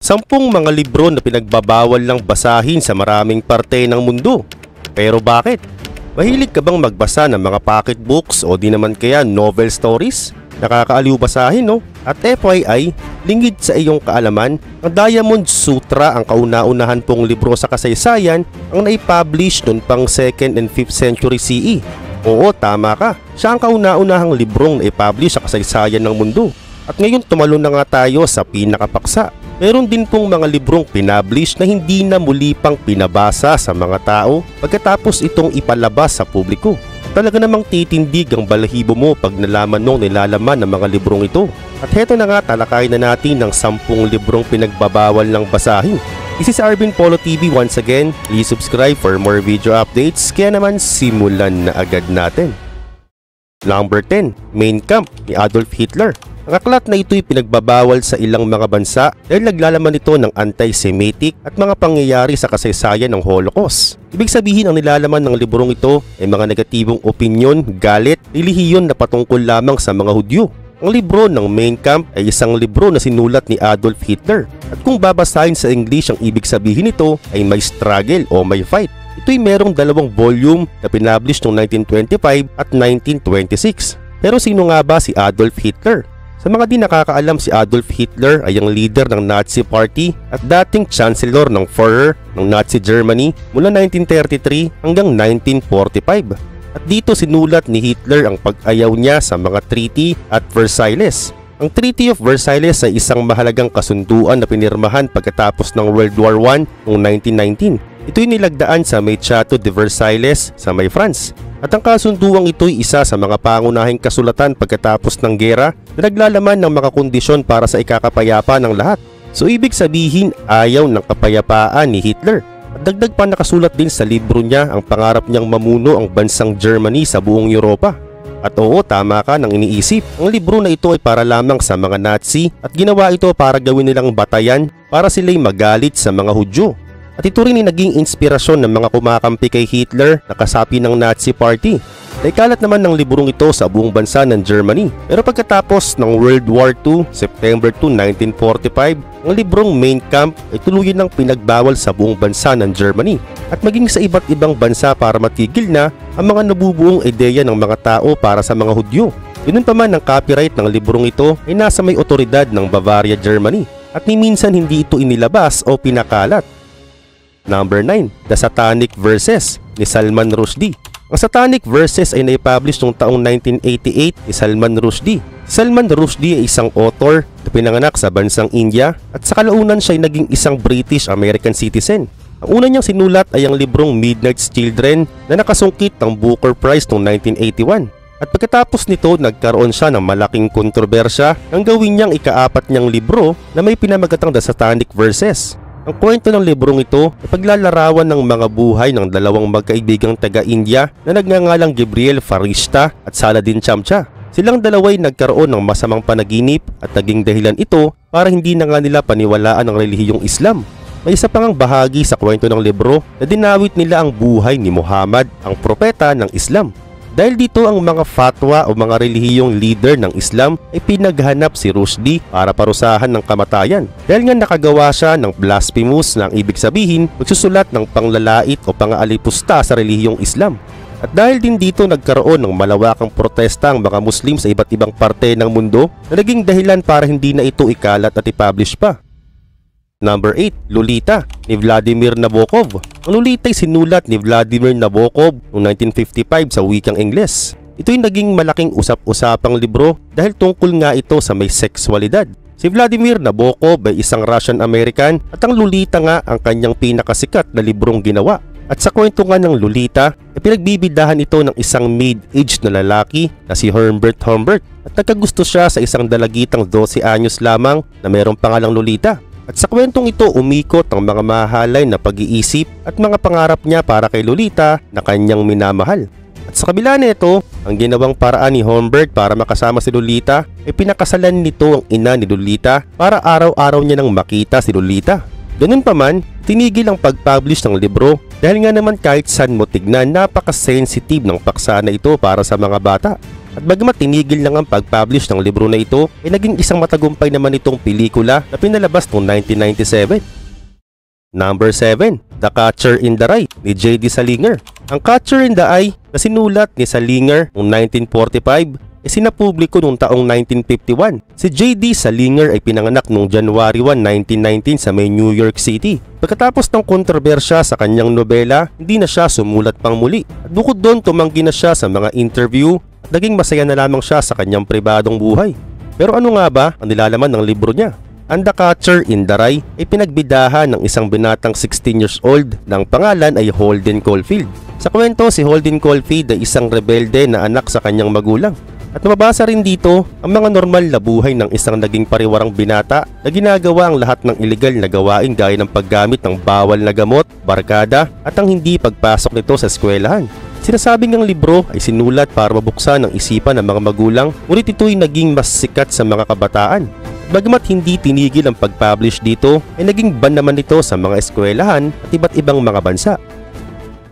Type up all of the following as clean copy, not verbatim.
Sampung mga libro na pinagbabawal lang basahin sa maraming parte ng mundo. Pero bakit? Mahilig ka bang magbasa ng mga pocketbooks o di naman kaya novel stories? Nakakaaliw basahin, no? At FYI, lingid sa iyong kaalaman, ang Diamond Sutra ang kauna-unahan pong libro sa kasaysayan ang naipublish noon pang 2nd and 5th century CE. Oo, tama ka. Siya ang kauna-unahang librong naipublish sa kasaysayan ng mundo. At ngayon tumalon na nga tayo sa pinakapaksa. Meron din pong mga librong pinablish na hindi na muli pang pinabasa sa mga tao pagkatapos itong ipalabas sa publiko. Talaga namang titindig ang balahibo mo pag nalaman nung nilalaman ng mga librong ito. At heto na nga, talakayin na natin ng 10 librong pinagbabawal lang basahin. This is Arvin Polo TV once again. Please subscribe for more video updates. Kaya naman simulan na agad natin. Number 10. Mein Kampf ni Adolf Hitler. Ang aklat na ito'y pinagbabawal sa ilang mga bansa dahil naglalaman ito ng anti-Semitic at mga pangyayari sa kasaysayan ng Holocaust. Ibig sabihin, ang nilalaman ng librong ito ay mga negatibong opinyon, galit, relihiyon na patungkol lamang sa mga Hudyo. Ang libro ng Mein Kampf ay isang libro na sinulat ni Adolf Hitler. At kung babasahin sa English, ang ibig sabihin nito ay may struggle o may fight. Ito'y merong 2 volume na pinablish noong 1925 at 1926. Pero sino nga ba si Adolf Hitler? Sa mga di nakakaalam, si Adolf Hitler ay ang leader ng Nazi Party at dating Chancellor ng Führer ng Nazi Germany mula 1933 hanggang 1945. At dito sinulat ni Hitler ang pag-ayaw niya sa mga treaty at Versailles. Ang Treaty of Versailles ay isang mahalagang kasunduan na pinirmahan pagkatapos ng World War I noong 1919. Ito'y nilagdaan sa may Château de Versailles sa may France. At ang kasunduang ito'y isa sa mga pangunahing kasulatan pagkatapos ng gera na naglalaman ng mga kondisyon para sa ikakapayapa ng lahat. So ibig sabihin, ayaw ng kapayapaan ni Hitler. At dagdag pa nakasulat din sa libro niya ang pangarap niyang mamuno ang bansang Germany sa buong Europa. At oo, tama ka nang iniisip. Ang libro na ito ay para lamang sa mga Nazi at ginawa ito para gawin nilang batayan para sila'y magalit sa mga Hudyo. At ito rin ay naging inspirasyon ng mga kumakampi kay Hitler na kasapi ng Nazi Party. Naikalat naman ng librong ito sa buong bansa ng Germany. Pero pagkatapos ng World War II, September 2, 1945, ang librong Mein Kampf ay tuluyan ng pinagbawal sa buong bansa ng Germany at maging sa iba't ibang bansa para matigil na ang mga nabubuong ideya ng mga tao para sa mga Hudyo. Ganun pa man, ang copyright ng librong ito ay nasa may otoridad ng Bavaria, Germany at ni minsan hindi ito inilabas o pinakalat. Number 9. The Satanic Verses ni Salman Rushdie. Ang Satanic Verses ay naipublish noong taong 1988 ni Salman Rushdie. Salman Rushdie ay isang author na pinanganak sa bansang India at sa kalaunan siya ay naging isang British-American citizen. Ang una niyang sinulat ay ang librong Midnight's Children na nakasungkit ng Booker Prize noong 1981. At pagkatapos nito, nagkaroon siya ng malaking kontrobersya nang gawin niyang ika-4 niyang libro na may pinamagatang The Satanic Verses. Ang kwento ng librong ito ay paglalarawan ng mga buhay ng 2 magkaibigang taga-India na nagngangalang Gabriel Farishta at Saladin Chamcha. Silang dalaway nagkaroon ng masamang panaginip at naging dahilan ito para hindi na nga nila paniwalaan ang relihiyong Islam. May isa pang bahagi sa kwento ng libro na dinawit nila ang buhay ni Muhammad, ang propeta ng Islam. Dahil dito, ang mga fatwa o mga relihiyong leader ng Islam ay pinaghanap si Rushdie para parusahan ng kamatayan. Dahil nga nakagawa siya ng blasphemous na ang ibig sabihin magsusulat ng panglalait o pang-aalipusta sa relihiyong Islam. At dahil din dito, nagkaroon ng malawakang protesta ang mga Muslim sa iba't ibang parte ng mundo na naging dahilan para hindi na ito ikalat at ipublish pa. Number 8. Lolita ni Vladimir Nabokov. Ang Lolita ay sinulat ni Vladimir Nabokov noong 1955 sa wikang Ingles. Ito'y naging malaking usap-usapang libro dahil tungkol nga ito sa may sexualidad. Si Vladimir Nabokov ay isang Russian-American at ang Lolita nga ang kanyang pinakasikat na librong ginawa. At sa kwento nga ng Lolita, ay pinagbibidahan ito ng isang mid-aged na lalaki na si Herbert Humbert at nagkagusto siya sa isang dalagitang 12 anyos lamang na mayroong pangalang Lolita. At sa kwentong ito, umikot ang mga mahalay na pag-iisip at mga pangarap niya para kay Lolita na kanyang minamahal. At sa kabila nito, ang ginawang paraan ni Humbert para makasama si Lolita ay pinakasalan nito ang ina ni Lolita para araw-araw niya nang makita si Lolita. Ganun pa man, tinigil ang pag-publish ng libro dahil nga naman kahit saan mo tignan, napaka-sensitive ng paksa na ito para sa mga bata. At bagamat tinigil na ang pag-publish ng libro na ito, ay naging isang matagumpay naman itong pelikula na pinalabas noong 1997. Number 7, The Catcher in the Rye ni J.D. Salinger. Ang Catcher in the Rye na sinulat ni Salinger noong 1945 ay sinapubliko noong taong 1951. Si J.D. Salinger ay pinanganak noong January 1, 1919 sa may New York City. Pagkatapos ng kontrobersya sa kanyang nobela, hindi na siya sumulat pang muli. At bukod doon, tumanggi na siya sa mga interview at naging masaya na lamang siya sa kanyang pribadong buhay. Pero ano nga ba ang nilalaman ng libro niya? Ang The Catcher in the Rye ay pinagbidahan ng isang binatang 16 years old na ang pangalan ay Holden Caulfield. Sa kwento, si Holden Caulfield ay isang rebelde na anak sa kanyang magulang. At mababasa rin dito ang mga normal na buhay ng isang naging pariwarang binata na ginagawa ang lahat ng ilegal na gawain gaya ng paggamit ng bawal na gamot, barkada at ang hindi pagpasok nito sa eskwelahan. Sinasabing ang libro ay sinulat para mabuksan ang isipan ng mga magulang, ngunit ito'y naging mas sikat sa mga kabataan. Bagamat hindi tinigil ang pag-publish dito, ay naging ban naman ito sa mga eskwelahan at iba't ibang mga bansa.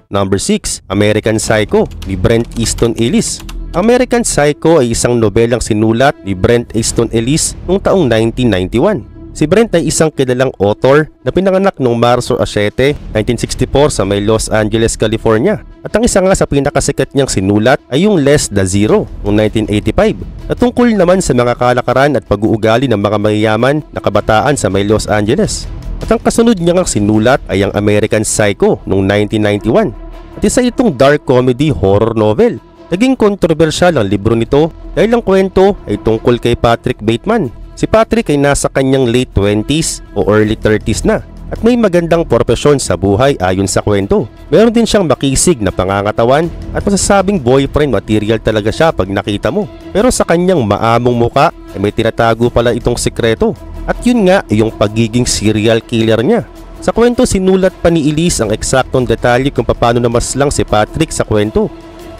Number 6, American Psycho ni Bret Easton Ellis. American Psycho ay isang nobelang sinulat ni Bret Easton Ellis noong taong 1991. Si Bret ay isang kilalang author na pinanganak noong Marso 7, 1964 sa may Los Angeles, California. At ang isa nga sa pinakasikat niyang sinulat ay yung Less the Zero noong 1985 na tungkol naman sa mga kalakaran at pag-uugali ng mga mayayaman na kabataan sa may Los Angeles. At ang kasunod niyang sinulat ay ang American Psycho noong 1991 at isa itong dark comedy horror novel. Naging kontrobersyal ang libro nito dahil ang kwento ay tungkol kay Patrick Bateman. Si Patrick ay nasa kanyang late 20s o early 30s na at may magandang propesyon sa buhay ayon sa kwento. Meron din siyang makisig na pangangatawan at masasabing boyfriend material talaga siya pag nakita mo. Pero sa kanyang maamong muka ay may tinatago pala itong sikreto. At yun nga ay yung pagiging serial killer niya. Sa kwento sinulat pa ni Ellis ang eksaktong detalye kung paano namaslang si Patrick sa kwento.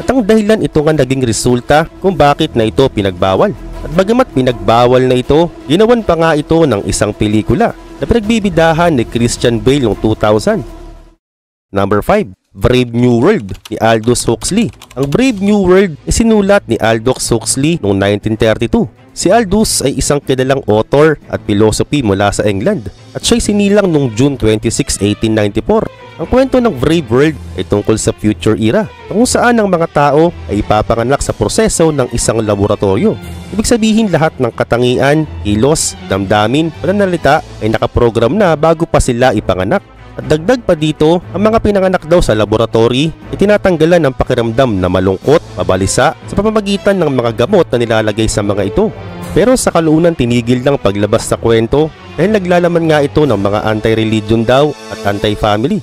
At ang dahilan ito nga naging resulta kung bakit na ito pinagbawal. At bagamat pinagbawal na ito, ginawan pa nga ito ng isang pelikula na pinagbibidahan ni Christian Bale noong 2000. Number 5, Brave New World ni Aldous Huxley. Ang Brave New World ay sinulat ni Aldous Huxley noong 1932. Si Aldous ay isang kilalang author at philosophy mula sa England at siya'y sinilang noong June 26, 1894. Ang kwento ng Brave World ay tungkol sa future era kung saan ang mga tao ay ipapanganak sa proseso ng isang laboratorio. Ibig sabihin lahat ng katangian, kilos, damdamin, pananalita ay nakaprogram na bago pa sila ipanganak. At dagdag pa dito, ang mga pinanganak daw sa laboratory ay tinatanggalan ng pakiramdam na malungkot, mabalisa sa pamamagitan ng mga gamot na nilalagay sa mga ito. Pero sa kalaunan tinigil ng paglabas sa kwento dahil naglalaman nga ito ng mga anti-religion daw at anti-family.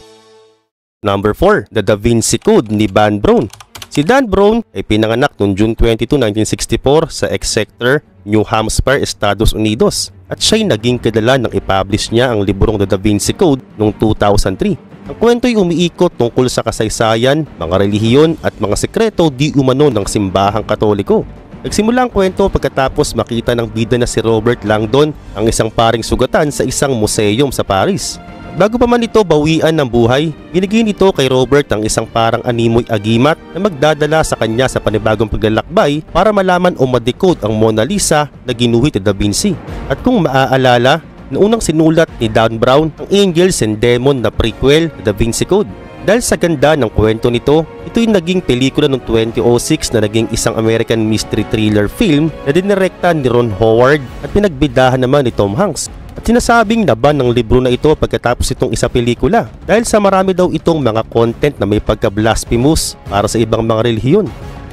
Number 4, The Da Vinci Code ni Dan Brown. Si Dan Brown ay pinanganak noong June 22, 1964 sa Exeter, New Hampshire, Estados Unidos. At siya'y naging kilala nang i-publish niya ang librong The Da Vinci Code noong 2003. Ang kwento ay umiikot tungkol sa kasaysayan, mga relihiyon at mga sekreto di umano ng simbahang Katoliko. Nagsimula ang kwento pagkatapos makita ng bida na si Robert Langdon ang isang paring sugatan sa isang museum sa Paris. Bago pa man ito bawian ng buhay, binigay nito kay Robert ang isang parang animoy agimat na magdadala sa kanya sa panibagong paglalakbay para malaman o ma-decode ang Mona Lisa na ginuhit ni Da Vinci. At kung maaalala, noong sinulat ni Dan Brown ang Angels and Demons na prequel na Da Vinci Code. Dahil sa ganda ng kwento nito, ito'y naging pelikula noong 2006 na naging isang American mystery thriller film na dinirektan ni Ron Howard at pinagbidahan naman ni Tom Hanks. At sinasabing naban ng libro na ito pagkatapos itong isa pelikula dahil sa marami daw itong mga content na may pagka-blasphemous para sa ibang mga relihiyon.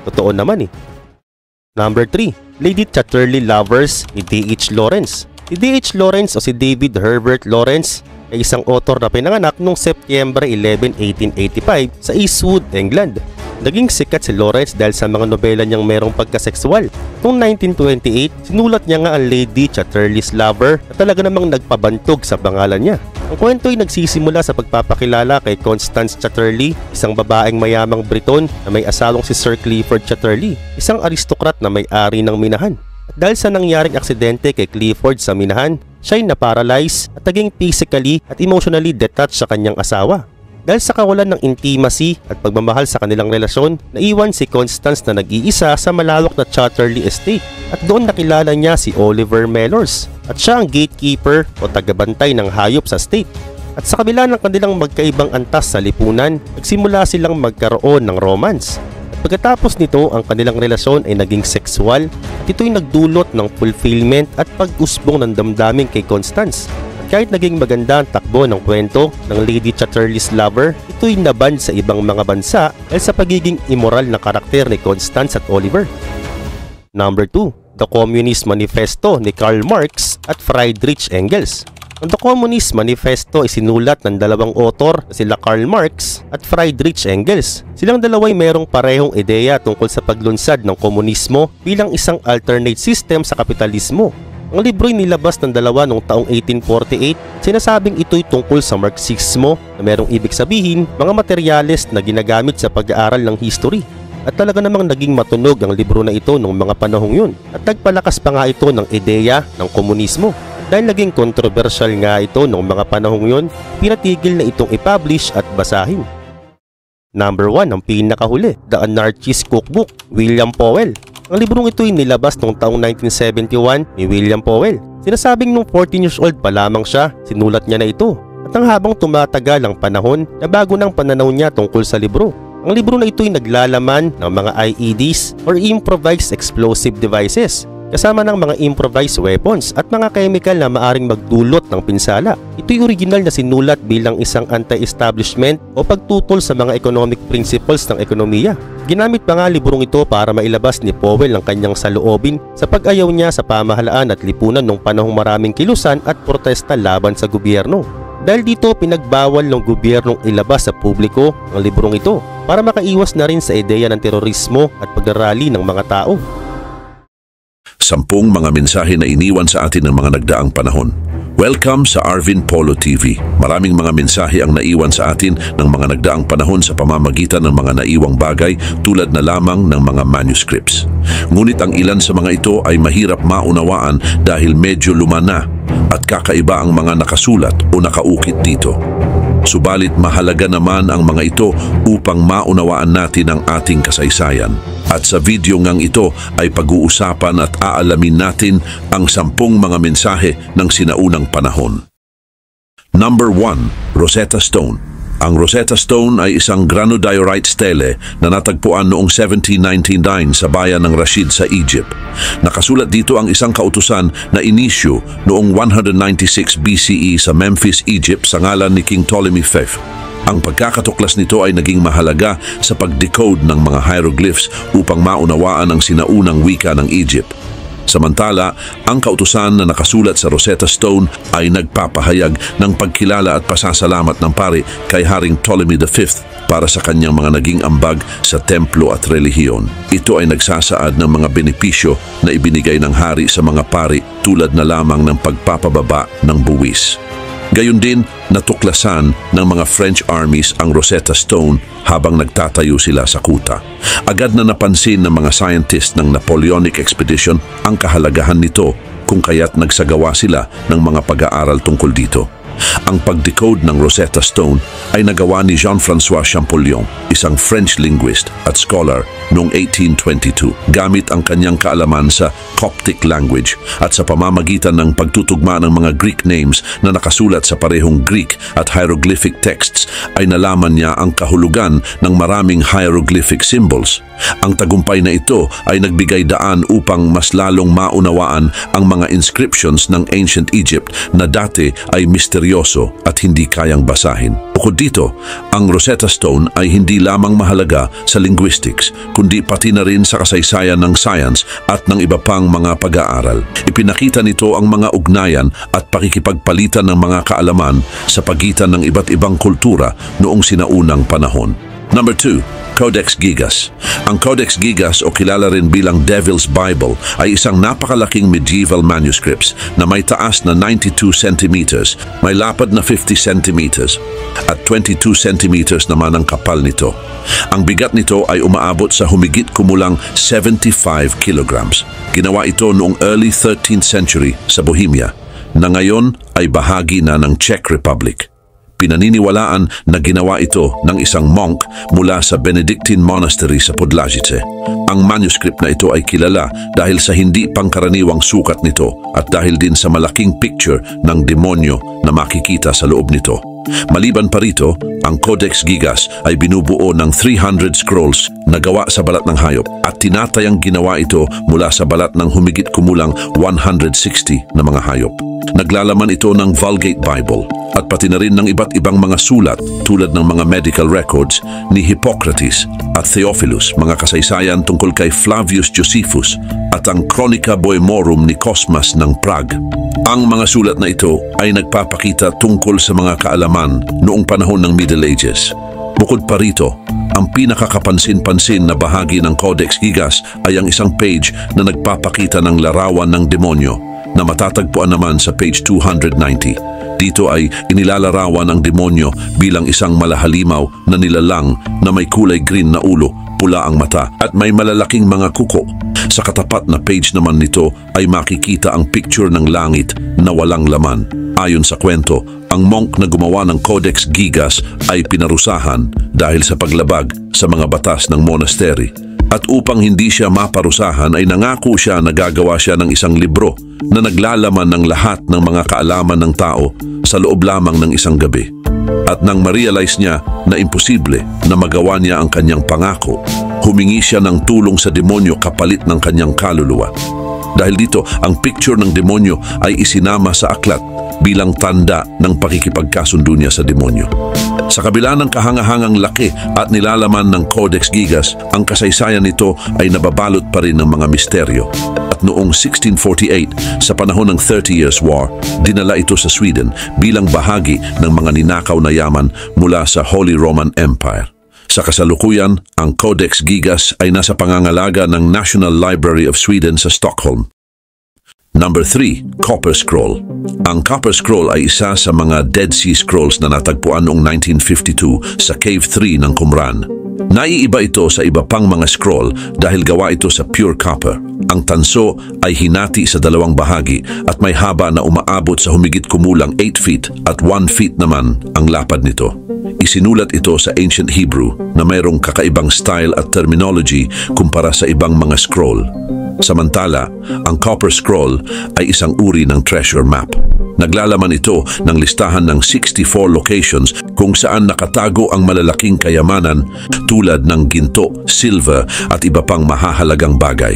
Totoo naman eh. Number 3, Lady Chatterley Lovers ni D.H. Lawrence. Si D.H. Lawrence o si David Herbert Lawrence ay isang author na pinanganak noong September 11, 1885 sa Eastwood, England. Naging sikat si Lawrence dahil sa mga nobela niyang merong pagkasekswal. Noong 1928, sinulat niya nga ang Lady Chatterley's Lover na talaga namang nagpabantog sa pangalan niya. Ang kwento ay nagsisimula sa pagpapakilala kay Constance Chatterley, isang babaeng mayamang Briton na may asawang si Sir Clifford Chatterley, isang aristokrat na may-ari ng minahan. At dahil sa nangyaring aksidente kay Clifford sa minahan, siya'y na-paralyze at naging physically at emotionally detached sa kanyang asawa. Dahil sa kawalan ng intimacy at pagmamahal sa kanilang relasyon, naiwan si Constance na nag-iisa sa malawak na Chatterley Estate at doon nakilala niya si Oliver Mellors at siya ang gatekeeper o tagabantay ng hayop sa estate. At sa kabila ng kanilang magkaibang antas sa lipunan, nagsimula silang magkaroon ng romance. At pagkatapos nito, ang kanilang relasyon ay naging sexual at ito'y nagdulot ng fulfillment at pag-usbong ng damdamin kay Constance. Kahit naging maganda ang takbo ng kwento ng Lady Chatterley's lover, ito'y naban sa ibang mga bansa dahil sa pagiging immoral na karakter ni Constance at Oliver. Number 2. The Communist Manifesto ni Karl Marx at Friedrich Engels. Ang The Communist Manifesto ay sinulat ng dalawang author na sila Karl Marx at Friedrich Engels. Silang dalawa ay mayroong parehong ideya tungkol sa paglunsad ng komunismo bilang isang alternate system sa kapitalismo. Ang libro ay nilabas ng dalawa noong taong 1848. Sinasabing ito'y tungkol sa Marxismo na merong ibig sabihin mga materyales na ginagamit sa pag-aaral ng history. At talaga namang naging matunog ang libro na ito noong mga panahong yun. At nagpalakas pa nga ito ng ideya ng komunismo. Dahil naging kontrobersyal nga ito noong mga panahong yun, pinatigil na itong i-publish at basahin. Number 1, ang pinakahuli, The Anarchist Cookbook, William Powell. Ang librong ito ay nilabas noong taong 1971 ni William Powell. Sinasabing nung 14 years old pa lamang siya, sinulat niya na ito. At ang habang tumatagal ang panahon, nabago ng pananaw niya tungkol sa libro. Ang libro na ito ay naglalaman ng mga IEDs or Improvised Explosive Devices, kasama ng mga improvised weapons at mga chemical na maaring magdulot ng pinsala. Ito'y original na sinulat bilang isang anti-establishment o pagtutol sa mga economic principles ng ekonomiya. Ginamit pa nga librong ito para mailabas ni Powell ang kanyang saloobin sa pag-ayaw niya sa pamahalaan at lipunan nung panahong maraming kilusan at protesta laban sa gobyerno. Dahil dito, pinagbawal ng gobyernong ilabas sa publiko ang librong ito para makaiwas na rin sa ideya ng terorismo at pagrarally ng mga tao. 10 mga mensahe na iniwan sa atin ng mga nagdaang panahon. Welcome sa Arvin Polo TV. Maraming mga mensahe ang naiwan sa atin ng mga nagdaang panahon sa pamamagitan ng mga naiwang bagay tulad na lamang ng mga manuscripts. Ngunit ang ilan sa mga ito ay mahirap maunawaan dahil medyo luma na at kakaiba ang mga nakasulat o nakaukit dito. Subalit mahalaga naman ang mga ito upang maunawaan natin ang ating kasaysayan. At sa video ngang ito ay pag-uusapan at aalamin natin ang 10 mga mensahe ng sinaunang panahon. Number 1. Rosetta Stone. Ang Rosetta Stone ay isang granodiorite stele na natagpuan noong 1799 sa bayan ng Rashid sa Egypt. Nakasulat dito ang isang kautusan na inisyu noong 196 BCE sa Memphis, Egypt sa ngalan ni King Ptolemy V. Ang pagkakatuklas nito ay naging mahalaga sa pag-decode ng mga hieroglyphs upang maunawaan ang sinaunang wika ng Egypt. Samantala, ang kautusan na nakasulat sa Rosetta Stone ay nagpapahayag ng pagkilala at pasasalamat ng pari kay Haring Ptolemy V para sa kanyang mga naging ambag sa templo at relihiyon. Ito ay nagsasaad ng mga benepisyo na ibinigay ng hari sa mga pari tulad na lamang ng pagpapababa ng buwis. Gayon din, natuklasan ng mga French armies ang Rosetta Stone habang nagtatayo sila sa kuta. Agad na napansin ng mga scientist ng Napoleonic Expedition ang kahalagahan nito kung kaya't nagsagawa sila ng mga pag-aaral tungkol dito. Ang pag-decode ng Rosetta Stone ay nagawa ni Jean-François Champollion, isang French linguist at scholar noong 1822, gamit ang kanyang kaalaman sa Coptic language at sa pamamagitan ng pagtutugma ng mga Greek names na nakasulat sa parehong Greek at hieroglyphic texts ay nalaman niya ang kahulugan ng maraming hieroglyphic symbols. Ang tagumpay na ito ay nagbigay daan upang mas lalong maunawaan ang mga inscriptions ng ancient Egypt na dati ay misteryoso at hindi kayang basahin. Bukod dito, ang Rosetta Stone ay hindi lamang mahalaga sa linguistics, kundi pati na rin sa kasaysayan ng science at ng iba pang mga pag-aaral. Ipinakita nito ang mga ugnayan at pakikipagpalitan ng mga kaalaman sa pagitan ng iba't ibang kultura noong sinaunang panahon. Number 2. Codex Gigas. Ang Codex Gigas o kilala rin bilang Devil's Bible ay isang napakalaking medieval manuscripts na may taas na 92 centimeters, may lapad na 50 centimeters at 22 centimeters naman ang kapal nito. Ang bigat nito ay umaabot sa humigit kumulang 75 kilograms. Ginawa ito noong early 13th century sa Bohemia, na ngayon ay bahagi na ng Czech Republic. Pinaniniwalaan na ginawa ito ng isang monk mula sa Benedictine Monastery sa Podlajice. Ang manuscript na ito ay kilala dahil sa hindi pangkaraniwang sukat nito at dahil din sa malaking picture ng demonyo na makikita sa loob nito. Maliban pa rito, ang Codex Gigas ay binubuo ng 300 scrolls na gawa sa balat ng hayop at tinatayang ginawa ito mula sa balat ng humigit kumulang 160 na mga hayop. Naglalaman ito ng Vulgate Bible at pati na rin ng iba't ibang mga sulat tulad ng mga medical records ni Hippocrates at Theophilus, mga kasaysayan tungkol kay Flavius Josephus at ang Chronica Bohemorum ni Cosmas ng Prague. Ang mga sulat na ito ay nagpapakita tungkol sa mga kaalaman noong panahon ng Middle Ages. Bukod pa rito, ang pinakakapansin-pansin na bahagi ng Codex Gigas ay ang isang page na nagpapakita ng larawan ng demonyo na matatagpuan naman sa page 290. Dito ay inilalarawan ang demonyo bilang isang malahalimaw na nilalang na may kulay green na ulo, pula ang mata at may malalaking mga kuko. Sa katapat na page naman nito ay makikita ang picture ng langit na walang laman. Ayon sa kwento, ang monk na gumawa ng Codex Gigas ay pinarusahan dahil sa paglabag sa mga batas ng monastery. At upang hindi siya maparusahan ay nangako siya na gagawa siya ng isang libro na naglalaman ng lahat ng mga kaalaman ng tao sa loob lamang ng isang gabi. At nang ma-realize niya na imposible na magawa niya ang kanyang pangako, humingi siya ng tulong sa demonyo kapalit ng kanyang kaluluwa. Dahil dito, ang picture ng demonyo ay isinama sa aklat bilang tanda ng pakikipagkasundo niya sa demonyo. Sa kabila ng kahangahangang laki at nilalaman ng Codex Gigas, ang kasaysayan nito ay nababalot pa rin ng mga misteryo. At noong 1648, sa panahon ng 30 Years' War, dinala ito sa Sweden bilang bahagi ng mga ninakaw na yaman mula sa Holy Roman Empire. Sa kasalukuyan, ang Codex Gigas ay nasa pangangalaga ng National Library of Sweden sa Stockholm. Number 3, Copper Scroll. Ang Copper Scroll ay isa sa mga Dead Sea Scrolls na natagpuan noong 1952 sa Cave 3 ng Qumran. Naiiba ito sa iba pang mga scroll dahil gawa ito sa pure copper. Ang tanso ay hinati sa dalawang bahagi at may haba na umaabot sa humigit kumulang 8 feet at 1 feet naman ang lapad nito. Isinulat ito sa Ancient Hebrew na mayroong kakaibang style at terminology kumpara sa ibang mga scroll. Samantala, ang Copper Scroll ay isang uri ng treasure map. Naglalaman ito ng listahan ng 64 locations kung saan nakatago ang malalaking kayamanan tulad ng ginto, silver at iba pang mahahalagang bagay.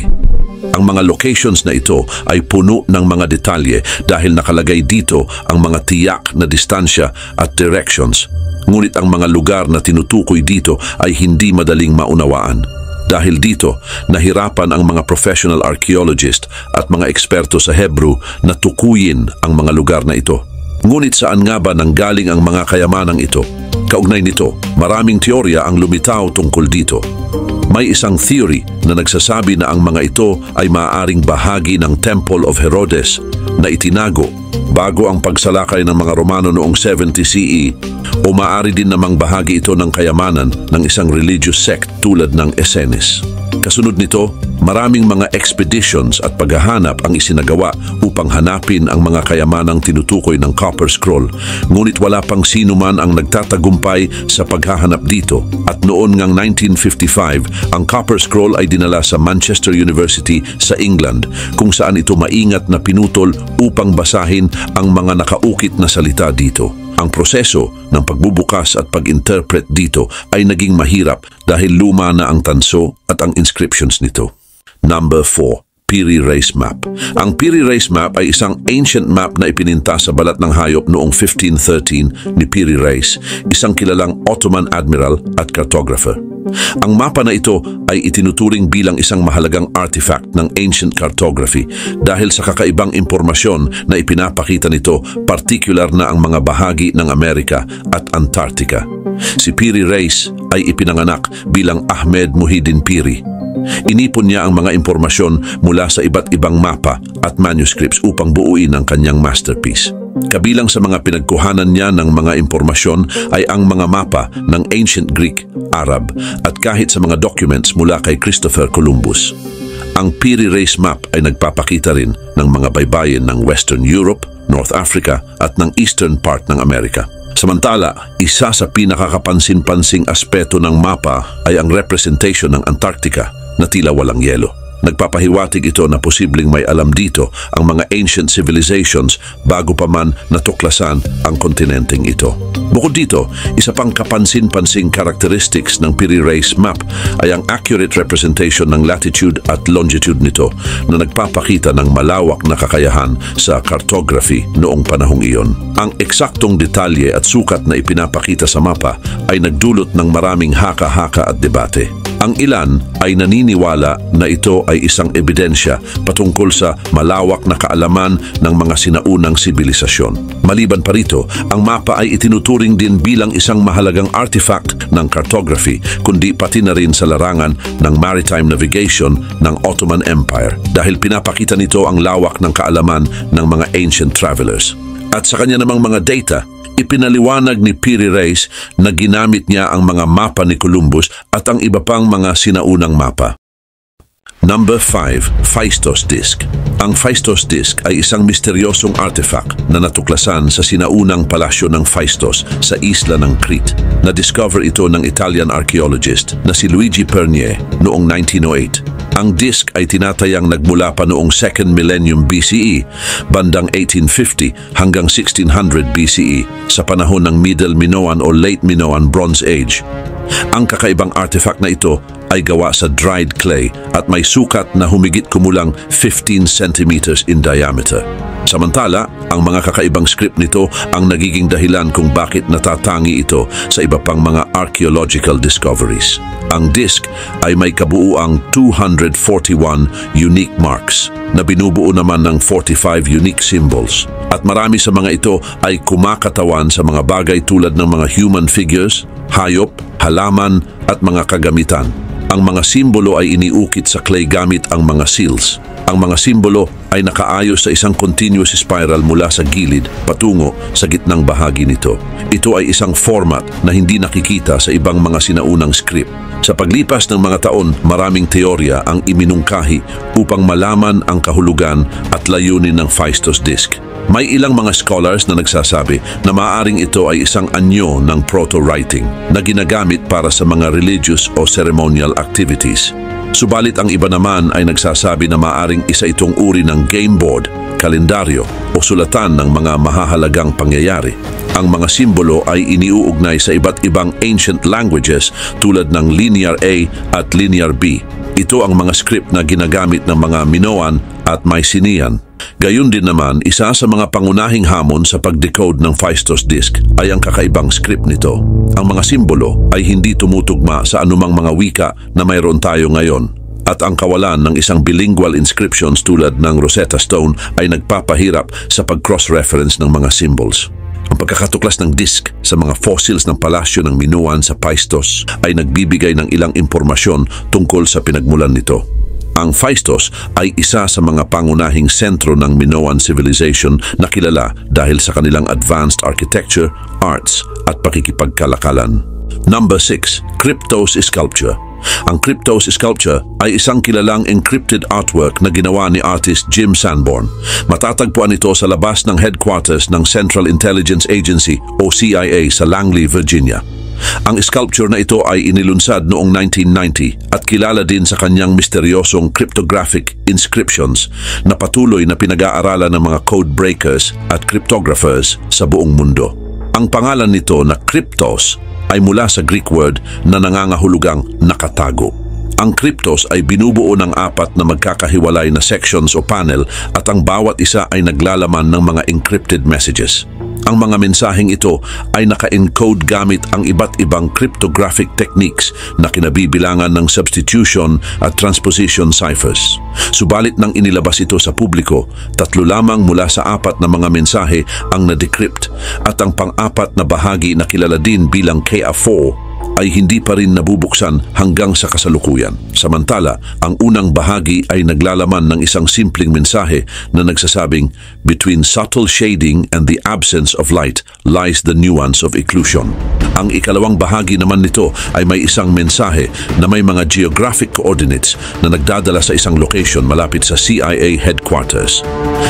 Ang mga locations na ito ay puno ng mga detalye dahil nakalagay dito ang mga tiyak na distansya at directions. Ngunit ang mga lugar na tinutukoy dito ay hindi madaling maunawaan. Dahil dito, nahirapan ang mga professional archaeologist at mga eksperto sa Hebrew na tukuyin ang mga lugar na ito. Ngunit saan nga ba nanggaling ang mga kayamanang ito? Kaugnay nito, maraming teorya ang lumitaw tungkol dito. May isang theory na nagsasabi na ang mga ito ay maaaring bahagi ng Temple of Herodes na itinago bago ang pagsalakay ng mga Romano noong 70 CE o maaari din namang bahagi ito ng kayamanan ng isang religious sect tulad ng Essenes. Kasunod nito, maraming mga expeditions at paghahanap ang isinagawa upang hanapin ang mga kayamanang tinutukoy ng Copper Scroll. Ngunit wala pang sino man ang nagtatagumpay sa paghahanap dito. At noon ngang 1955, ang Copper Scroll ay dinala sa Manchester University sa England kung saan ito maingat na pinutol upang basahin ang mga nakaukit na salita dito. Ang proseso ng pagbubukas at pag-interpret dito ay naging mahirap dahil luma na ang tanso at ang inscriptions nito. Number 4, Piri Reis Map. Ang Piri Reis Map ay isang ancient map na ipininta sa balat ng hayop noong 1513 ni Piri Reis, isang kilalang Ottoman admiral at cartographer. Ang mapa na ito ay itinuturing bilang isang mahalagang artifact ng ancient cartography dahil sa kakaibang impormasyon na ipinapakita nito, partikular na ang mga bahagi ng Amerika at Antarctica. Si Piri Reis ay ipinanganak bilang Ahmed Muhyiddin Piri. Inipon niya ang mga impormasyon mula sa iba't ibang mapa at manuscripts upang buuin ang kanyang masterpiece. Kabilang sa mga pinagkuhanan niya ng mga impormasyon ay ang mga mapa ng Ancient Greek, Arab at kahit sa mga documents mula kay Christopher Columbus. Ang Piri Reis Map ay nagpapakita rin ng mga baybayin ng Western Europe, North Africa at ng Eastern part ng Amerika. Samantala, isa sa pinakakapansin-pansing aspeto ng mapa ay ang representation ng Antarctica na tila walang yelo. Nagpapahiwatig ito na posibleng may alam dito ang mga ancient civilizations bago pa man natuklasan ang kontinenteng ito. Bukod dito, isa pang kapansin-pansing characteristics ng Piri Reis map ay ang accurate representation ng latitude at longitude nito na nagpapakita ng malawak na kakayahan sa cartography noong panahong iyon. Ang eksaktong detalye at sukat na ipinapakita sa mapa ay nagdulot ng maraming haka-haka at debate. Ang ilan ay naniniwala na ito ay isang ebidensya patungkol sa malawak na kaalaman ng mga sinaunang sibilisasyon. Maliban pa rito, ang mapa ay itinuturing din bilang isang mahalagang artifact ng cartography, kundi pati na rin sa larangan ng maritime navigation ng Ottoman Empire dahil pinapakita nito ang lawak ng kaalaman ng mga ancient travelers. At sa kanya namang mga data, ipinaliwanag ni Piri Reis na ginamit niya ang mga mapa ni Columbus at ang iba pang mga sinaunang mapa. Number 5, Phaistos Disc. Ang Phaistos Disc ay isang misteryosong artifact na natuklasan sa sinaunang palasyo ng Phaistos sa isla ng Crete. Na-discover ito ng Italian archaeologist na si Luigi Pernier noong 1908. Ang disc ay tinatayang nagmula pa noong 2nd millennium BCE, bandang 1850 hanggang 1600 BCE sa panahon ng Middle Minoan o Late Minoan Bronze Age. Ang kakaibang artifact na ito ay gawa sa dried clay at may sukat na humigit kumulang 15 centimeters in diameter. Samantala, ang mga kakaibang script nito ang nagiging dahilan kung bakit natatangi ito sa iba pang mga archaeological discoveries. Ang disc ay may kabuuang 241 unique marks na binubuo naman ng 45 unique symbols. At marami sa mga ito ay kumakatawan sa mga bagay tulad ng mga human figures, hayop, halaman at mga kagamitan. Ang mga simbolo ay iniukit sa clay gamit ang mga seals. Ang mga simbolo ay nakaayos sa isang continuous spiral mula sa gilid patungo sa gitnang bahagi nito. Ito ay isang format na hindi nakikita sa ibang mga sinaunang script. Sa paglipas ng mga taon, maraming teorya ang iminungkahi upang malaman ang kahulugan at layunin ng Phaistos Disc. May ilang mga scholars na nagsasabi na maaaring ito ay isang anyo ng proto-writing na ginagamit para sa mga religious o ceremonial activities. Subalit ang iba naman ay nagsasabi na maaaring isa itong uri ng game board, kalendaryo o sulatan ng mga mahahalagang pangyayari. Ang mga simbolo ay iniuugnay sa iba't ibang ancient languages tulad ng Linear A at Linear B. Ito ang mga script na ginagamit ng mga Minoan at Mycenaean. Gayun din naman, isa sa mga pangunahing hamon sa pag-decode ng Phaistos Disc ay ang kakaibang script nito. Ang mga simbolo ay hindi tumutugma sa anumang mga wika na mayroon tayo ngayon. At ang kawalan ng isang bilingual inscriptions tulad ng Rosetta Stone ay nagpapahirap sa pag-cross-reference ng mga symbols. Ang pagkakatuklas ng disc sa mga fossils ng palasyo ng Minoan sa Phaistos ay nagbibigay ng ilang impormasyon tungkol sa pinagmulan nito. Ang Phaistos ay isa sa mga pangunahing sentro ng Minoan civilization na kilala dahil sa kanilang advanced architecture, arts at pakikipagkalakalan. Number 6, Kryptos Sculpture. Ang Kryptos Sculpture ay isang kilalang encrypted artwork na ginawa ni artist Jim Sanborn. Matatagpuan ito sa labas ng headquarters ng Central Intelligence Agency o CIA sa Langley, Virginia. Ang sculpture na ito ay inilunsad noong 1990 at kilala din sa kanyang misteryosong cryptographic inscriptions na patuloy na pinag-aaralan ng mga code breakers at cryptographers sa buong mundo. Ang pangalan nito na Kryptos ay mula sa Greek word na nangangahulugang nakatago. Ang Kryptos ay binubuo ng 4 na magkakahiwalay na sections o panel at ang bawat isa ay naglalaman ng mga encrypted messages. Ang mga mensaheng ito ay naka-encode gamit ang iba't ibang cryptographic techniques na kinabibilangan ng substitution at transposition ciphers. Subalit nang inilabas ito sa publiko, 3 lamang mula sa 4 na mga mensahe ang na-decrypt at ang pang-4 na bahagi na kilala din bilang KA4 ay hindi pa rin nabubuksan hanggang sa kasalukuyan. Samantala, ang unang bahagi ay naglalaman ng isang simpleng mensahe na nagsasabing, "Between subtle shading and the absence of light lies the nuance of occlusion." Ang ikalawang bahagi naman nito ay may isang mensahe na may mga geographic coordinates na nagdadala sa isang location malapit sa CIA headquarters.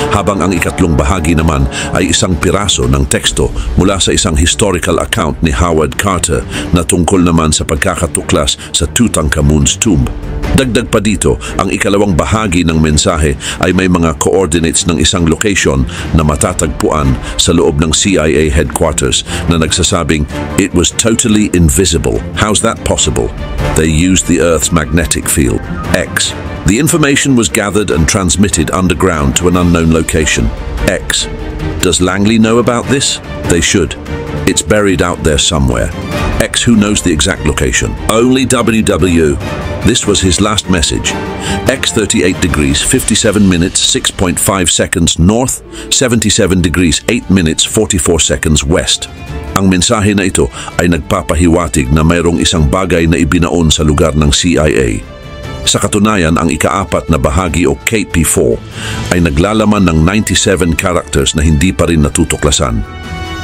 Habang ang ikatlong bahagi naman ay isang piraso ng teksto mula sa isang historical account ni Howard Carter na tungkol naman sa pagkakatuklas sa Tutankhamun's tomb. Dagdag pa dito, ang ikalawang bahagi ng mensahe ay may mga coordinates ng isang location na matatagpuan sa loob ng CIA headquarters na nagsasabing, "It was totally invisible. How's that possible? They used the Earth's magnetic field, X. The information was gathered and transmitted underground to an unknown location, X. Does Langley know about this? They should. It's buried out there somewhere. X, who knows the exact location? Only WW. This was his last message. X 38 degrees 57 minutes 6.5 seconds north, 77 degrees 8 minutes 44 seconds west." Ang mensahe na ito ay nagpapahiwatig na mayroong isang bagay na ibinaon sa lugar ng CIA. Sa katunayan, ang ikaapat na bahagi o KP4 ay naglalaman ng 97 characters na hindi pa rin natutuklasan.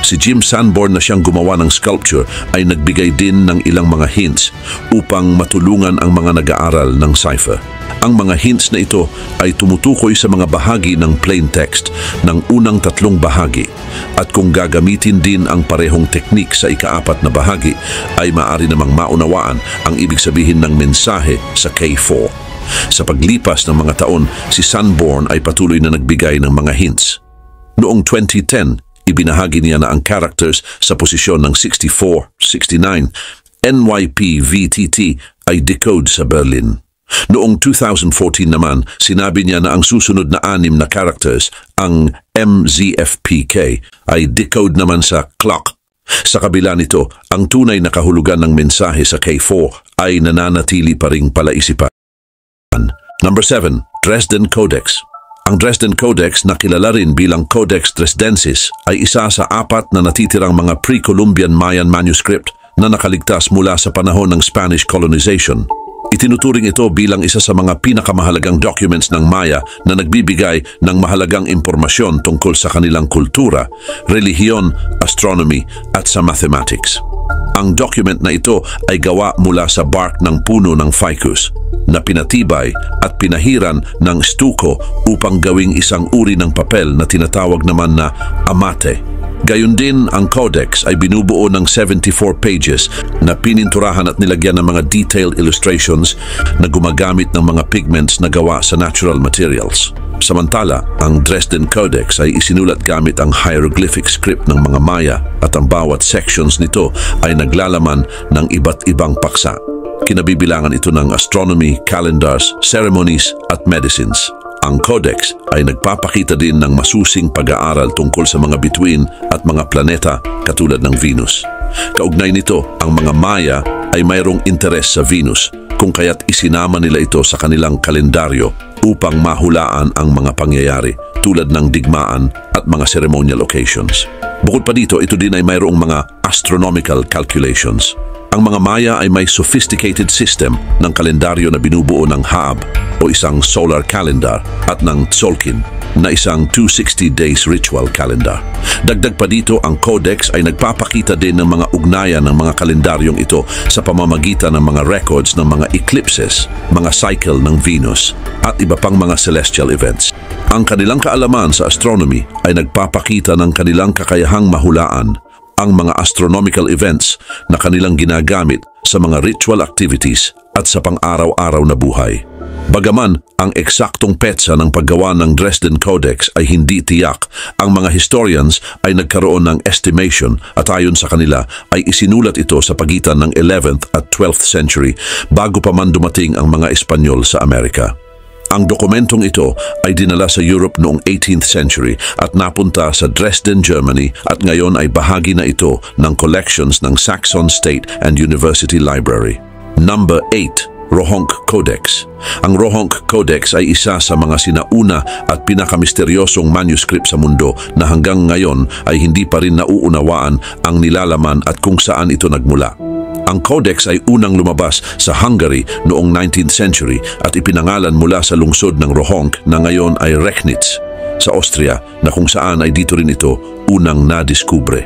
Si Jim Sanborn na siyang gumawa ng sculpture ay nagbigay din ng ilang mga hints upang matulungan ang mga nag-aaral ng cipher. Ang mga hints na ito ay tumutukoy sa mga bahagi ng plain text ng unang tatlong bahagi at kung gagamitin din ang parehong teknik sa ikaapat na bahagi ay maaari namang maunawaan ang ibig sabihin ng mensahe sa K4. Sa paglipas ng mga taon, si Sanborn ay patuloy na nagbigay ng mga hints. Noong 2010, ibinahagi niya na ang characters sa posisyon ng 64, 69, NYP VTT ay decode sa Berlin. Noong 2014 naman, sinabi niya na ang susunod na 6 na characters, ang MZFPK, ay decode naman sa clock. Sa kabila nito, ang tunay na kahulugan ng mensahe sa K4 ay nananatili pa ring palaisipan. Number 7, Dresden Codex. Ang Dresden Codex na kilala rin bilang Codex Dresdensis ay isa sa 4 na natitirang mga pre-Columbian Mayan manuscript na nakaligtas mula sa panahon ng Spanish colonization. Itinuturing ito bilang isa sa mga pinakamahalagang documents ng Maya na nagbibigay ng mahalagang impormasyon tungkol sa kanilang kultura, relihiyon, astronomy at sa mathematics. Ang document na ito ay gawa mula sa bark ng puno ng ficus na pinatibay at pinahiran ng stucco upang gawing isang uri ng papel na tinatawag naman na amate. Gayun din, ang codex ay binubuo ng 74 pages na pininturahan at nilagyan ng mga detailed illustrations na gumagamit ng mga pigments na gawa sa natural materials. Samantala, ang Dresden Codex ay isinulat gamit ang hieroglyphic script ng mga Maya at ang bawat sections nito ay naglalaman ng iba't ibang paksa. Kinabibilangan ito ng astronomy, calendars, ceremonies at medicines. Ang codex ay nagpapakita din ng masusing pag-aaral tungkol sa mga bituin at mga planeta katulad ng Venus. Kaugnay nito, ang mga Maya ay mayroong interes sa Venus kung kaya't isinama nila ito sa kanilang kalendaryo upang mahulaan ang mga pangyayari tulad ng digmaan at mga ceremonial occasions. Bukod pa dito, ito din ay mayroong mga astronomical calculations. Ang mga Maya ay may sophisticated system ng kalendaryo na binubuo ng Haab o isang solar calendar at ng Tzolkin na isang 260 days ritual calendar. Dagdag pa dito, ang codex ay nagpapakita din ng mga ugnayan ng mga kalendaryong ito sa pamamagitan ng mga records ng mga eclipses, mga cycle ng Venus at iba pang mga celestial events. Ang kanilang kaalaman sa astronomy ay nagpapakita ng kanilang kakayahang mahulaan ang mga astronomical events na kanilang ginagamit sa mga ritual activities at sa pang-araw-araw na buhay. Bagaman ang eksaktong petsa ng paggawa ng Dresden Codex ay hindi tiyak, ang mga historians ay nagkaroon ng estimation at ayon sa kanila ay isinulat ito sa pagitan ng 11th at 12th century bago pa man dumating ang mga Espanyol sa Amerika. Ang dokumentong ito ay dinala sa Europe noong 18th century at napunta sa Dresden, Germany at ngayon ay bahagi na ito ng collections ng Saxon State and University Library. Number 8. Rohonk Codex. Ang Rohonk Codex ay isa sa mga sinauna at pinakamisteryosong manuscript sa mundo na hanggang ngayon ay hindi pa rin nauunawaan ang nilalaman at kung saan ito nagmula. Ang codex ay unang lumabas sa Hungary noong 19th century at ipinangalan mula sa lungsod ng Rohonk na ngayon ay Rechnitz sa Austria na kung saan ay dito rin ito unang nadiskubre.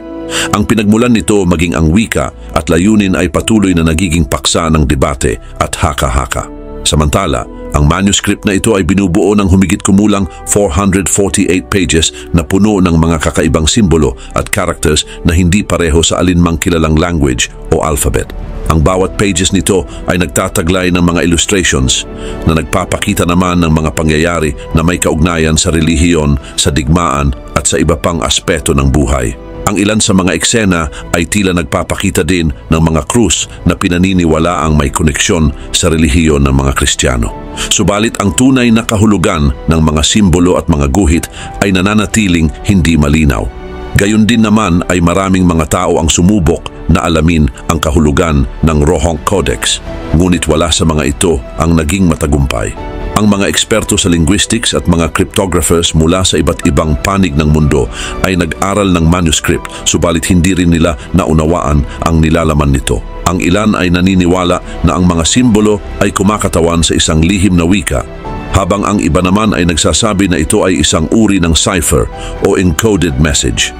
Ang pinagmulan nito maging ang wika at layunin ay patuloy na nagiging paksa ng debate at haka-haka. Samantala, ang manuscript na ito ay binubuo ng humigit kumulang 448 pages na puno ng mga kakaibang simbolo at characters na hindi pareho sa alinmang kilalang language o alphabet. Ang bawat pages nito ay nagtataglay ng mga illustrations na nagpapakita naman ng mga pangyayari na may kaugnayan sa relihiyon, sa digmaan at sa iba pang aspeto ng buhay. Ang ilan sa mga eksena ay tila nagpapakita din ng mga krus na pinaniniwala ang may koneksyon sa relihiyon ng mga Kristiyano. Subalit ang tunay na kahulugan ng mga simbolo at mga guhit ay nananatiling hindi malinaw. Gayon din naman ay maraming mga tao ang sumubok na alamin ang kahulugan ng Rohong Codex, ngunit wala sa mga ito ang naging matagumpay. Ang mga eksperto sa linguistics at mga cryptographers mula sa iba't ibang panig ng mundo ay nag-aral ng manuscript, subalit hindi rin nila naunawaan ang nilalaman nito. Ang ilan ay naniniwala na ang mga simbolo ay kumakatawan sa isang lihim na wika, habang ang iba naman ay nagsasabi na ito ay isang uri ng cipher o encoded message.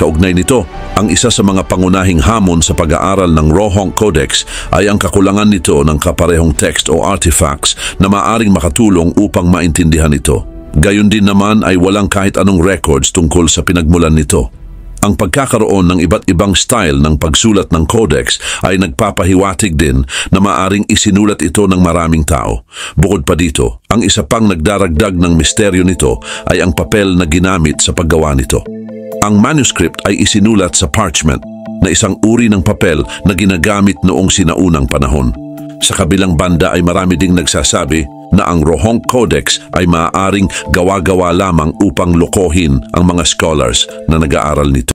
Kaugnay nito, ang isa sa mga pangunahing hamon sa pag-aaral ng Rohong Codex ay ang kakulangan nito ng kaparehong text o artifacts na maaring makatulong upang maintindihan ito. Gayon din naman ay walang kahit anong records tungkol sa pinagmulan nito. Ang pagkakaroon ng iba't ibang style ng pagsulat ng codex ay nagpapahiwatig din na maaring isinulat ito ng maraming tao. Bukod pa dito, ang isa pang nagdaragdag ng misteryo nito ay ang papel na ginamit sa paggawa nito. Ang manuscript ay isinulat sa parchment, na isang uri ng papel na ginagamit noong sinaunang panahon. Sa kabilang banda ay marami ding nagsasabi na ang Rohong Codex ay maaaring gawa-gawa lamang upang lokohin ang mga scholars na nag-aaral nito.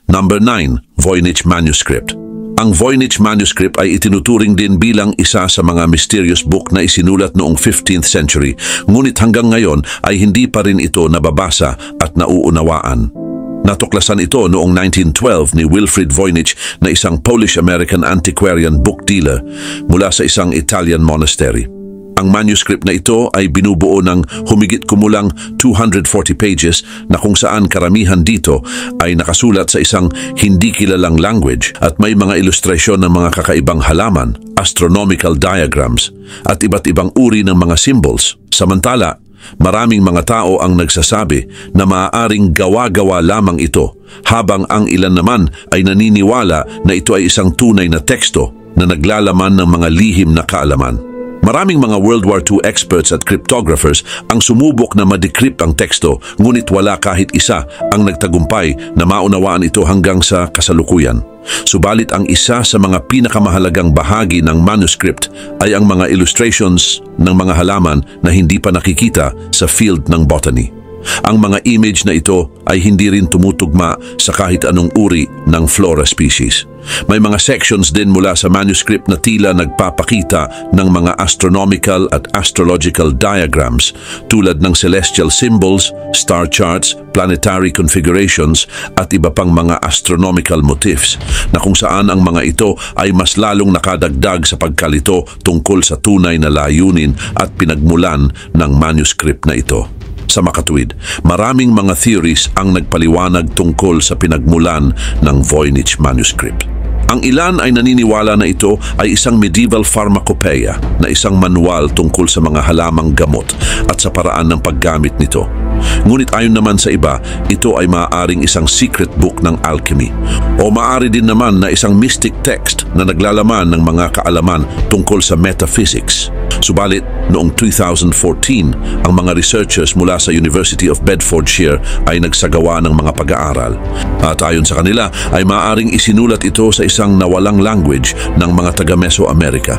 Number 9. Voynich Manuscript. Ang Voynich Manuscript ay itinuturing din bilang isa sa mga mysterious book na isinulat noong 15th century, ngunit hanggang ngayon ay hindi pa rin ito nababasa at nauunawaan. Natuklasan ito noong 1912 ni Wilfrid Voynich na isang Polish-American antiquarian book dealer mula sa isang Italian monastery. Ang manuscript na ito ay binubuo ng humigit kumulang 240 pages na kung saan karamihan dito ay nakasulat sa isang hindi kilalang language at may mga ilustrasyon ng mga kakaibang halaman, astronomical diagrams at iba't ibang uri ng mga symbols. Samantala, maraming mga tao ang nagsasabi na maaaring gawa-gawa lamang ito, habang ang ilan naman ay naniniwala na ito ay isang tunay na teksto na naglalaman ng mga lihim na kaalaman. Maraming mga World War II experts at cryptographers ang sumubok na ma-decrypt ang teksto, ngunit wala kahit isa ang nagtagumpay na maunawaan ito hanggang sa kasalukuyan. Subalit ang isa sa mga pinakamahalagang bahagi ng manuscript ay ang mga illustrations ng mga halaman na hindi pa nakikita sa field ng botany. Ang mga image na ito ay hindi rin tumutugma sa kahit anong uri ng flora species. May mga sections din mula sa manuscript na tila nagpapakita ng mga astronomical at astrological diagrams tulad ng celestial symbols, star charts, planetary configurations at iba pang mga astronomical motifs na kung saan ang mga ito ay mas lalong nakadagdag sa pagkalito tungkol sa tunay na layunin at pinagmulan ng manuscript na ito. Sa makatuwid, maraming mga theories ang nagpaliwanag tungkol sa pinagmulan ng Voynich Manuscript. Ang ilan ay naniniwala na ito ay isang medieval pharmacopoeia na isang manual tungkol sa mga halamang gamot at sa paraan ng paggamit nito. Ngunit ayon naman sa iba, ito ay maaaring isang secret book ng alchemy o maaari din naman na isang mystic text na naglalaman ng mga kaalaman tungkol sa metaphysics. Subalit, noong 2014, ang mga researchers mula sa University of Bedfordshire ay nagsagawa ng mga pag-aaral. At ayon sa kanila, ay maaaring isinulat ito sa isang nawalang language ng mga taga-Mesoamerica.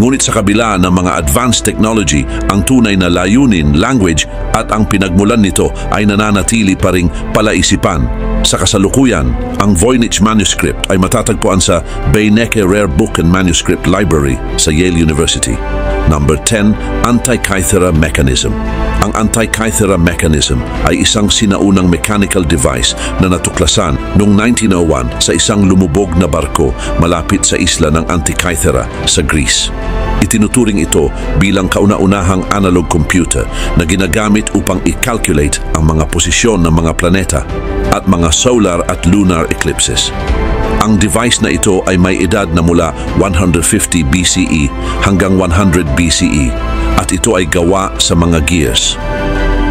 Ngunit sa kabila ng mga advanced technology, ang tunay na layunin, language at ang pinagmulan nito ay nananatili pa ring palaisipan. Sa kasalukuyan, ang Voynich Manuscript ay matatagpuan sa Beinecke Rare Book and Manuscript Library sa Yale University. Number 10, Antikythera Mechanism. Ang Antikythera Mechanism ay isang sinaunang mechanical device na natuklasan noong 1901 sa isang lumubog na barko malapit sa isla ng Antikythera sa Greece. Itinuturing ito bilang kauna-unahang analog computer na ginagamit upang i-calculate ang mga posisyon ng mga planeta at mga solar at lunar eclipses. Ang device na ito ay may edad na mula 150 BCE hanggang 100 BCE at ito ay gawa sa mga gears.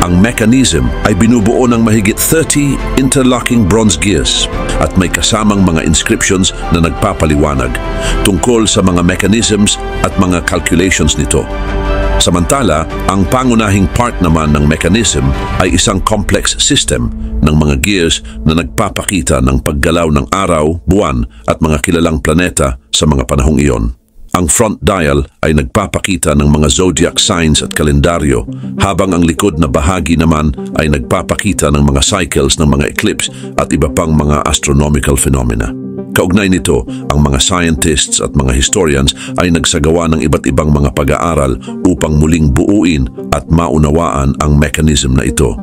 Ang mechanism ay binubuo ng mahigit 30 interlocking bronze gears at may kasamang mga inscriptions na nagpapaliwanag tungkol sa mga mechanisms at mga calculations nito. Samantala, ang pangunahing part naman ng mechanism ay isang complex system ng mga gears na nagpapakita ng paggalaw ng araw, buwan at mga kilalang planeta sa mga panahong iyon. Ang front dial ay nagpapakita ng mga zodiac signs at kalendaryo, habang ang likod na bahagi naman ay nagpapakita ng mga cycles ng mga eclipse at iba pang mga astronomical phenomena. Kaugnay nito, ang mga scientists at mga historians ay nagsagawa ng iba't ibang mga pag-aaral upang muling buuin at maunawaan ang mechanism na ito.